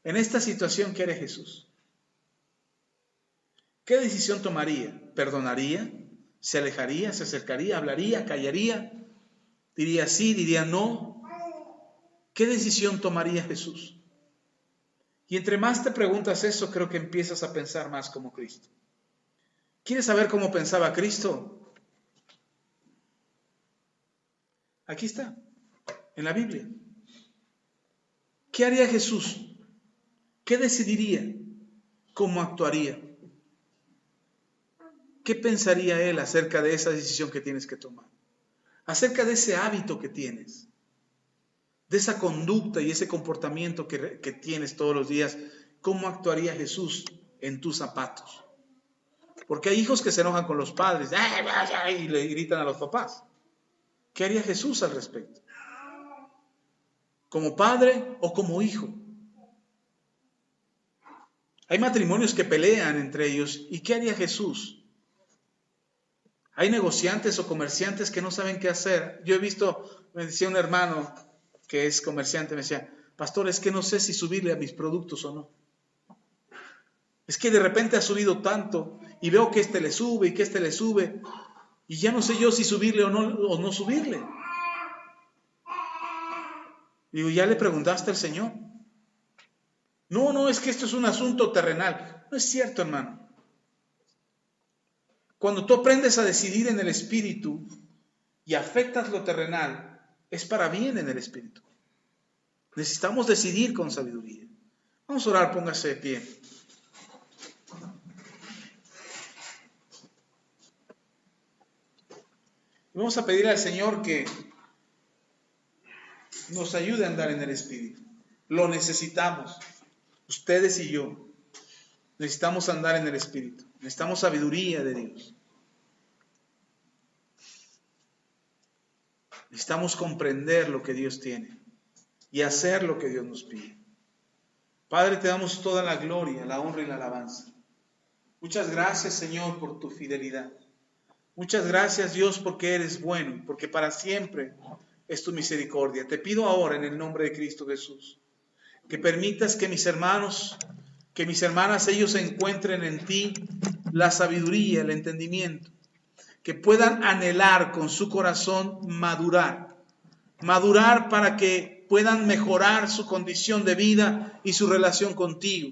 En esta situación, ¿qué haría Jesús? ¿Qué decisión tomaría? ¿Perdonaría? ¿Se alejaría? ¿Se acercaría? ¿Hablaría? ¿Callaría? ¿Diría sí? ¿Diría no? ¿Qué decisión tomaría Jesús? Y entre más te preguntas eso, creo que empiezas a pensar más como Cristo. ¿Quieres saber cómo pensaba Cristo? Aquí está, en la Biblia. ¿Qué haría Jesús? ¿Qué decidiría? ¿Cómo actuaría? ¿Qué pensaría Él acerca de esa decisión que tienes que tomar? Acerca de ese hábito que tienes, de esa conducta y ese comportamiento que tienes todos los días. ¿Cómo actuaría Jesús en tus zapatos? Porque hay hijos que se enojan con los padres y le gritan a los papás. ¿Qué haría Jesús al respecto? ¿Como padre o como hijo? Hay matrimonios que pelean entre ellos. ¿Y qué haría Jesús? Hay negociantes o comerciantes que no saben qué hacer. Yo he visto, me decía un hermano que es comerciante, me decía, pastor, es que no sé si subirle a mis productos o no. Es que de repente ha subido tanto y veo que este le sube y que este le sube y ya no sé yo si subirle o no subirle. Digo, ¿ya le preguntaste al Señor? No, es que esto es un asunto terrenal. No es cierto, hermano. Cuando tú aprendes a decidir en el Espíritu y afectas lo terrenal, es para bien en el Espíritu. Necesitamos decidir con sabiduría. Vamos a orar, póngase de pie. Vamos a pedir al Señor que nos ayude a andar en el Espíritu. Lo necesitamos. Ustedes y yo necesitamos andar en el Espíritu. Necesitamos sabiduría de Dios. Necesitamos comprender lo que Dios tiene y hacer lo que Dios nos pide. Padre, te damos toda la gloria, la honra y la alabanza. Muchas gracias, Señor, por tu fidelidad. Muchas gracias, Dios, porque eres bueno, porque para siempre es tu misericordia. Te pido ahora en el nombre de Cristo Jesús que permitas que mis hermanos, que mis hermanas, ellos encuentren en ti la sabiduría, el entendimiento, que puedan anhelar con su corazón madurar para que puedan mejorar su condición de vida y su relación contigo,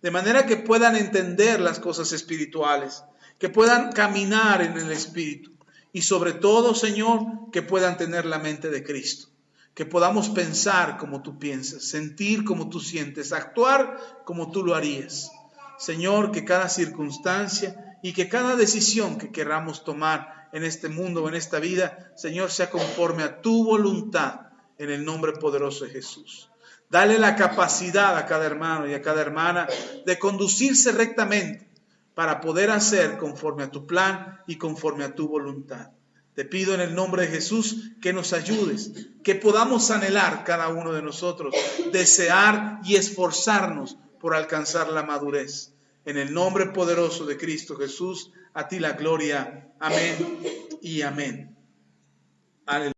de manera que puedan entender las cosas espirituales, que puedan caminar en el Espíritu y sobre todo, Señor, que puedan tener la mente de Cristo, que podamos pensar como tú piensas, sentir como tú sientes, actuar como tú lo harías. Señor, que cada circunstancia y que cada decisión que queramos tomar en este mundo o en esta vida, Señor, sea conforme a tu voluntad en el nombre poderoso de Jesús. Dale la capacidad a cada hermano y a cada hermana de conducirse rectamente para poder hacer conforme a tu plan y conforme a tu voluntad. Te pido en el nombre de Jesús que nos ayudes, que podamos anhelar cada uno de nosotros, desear y esforzarnos por alcanzar la madurez. En el nombre poderoso de Cristo Jesús, a ti la gloria. Amén y amén. Aleluya.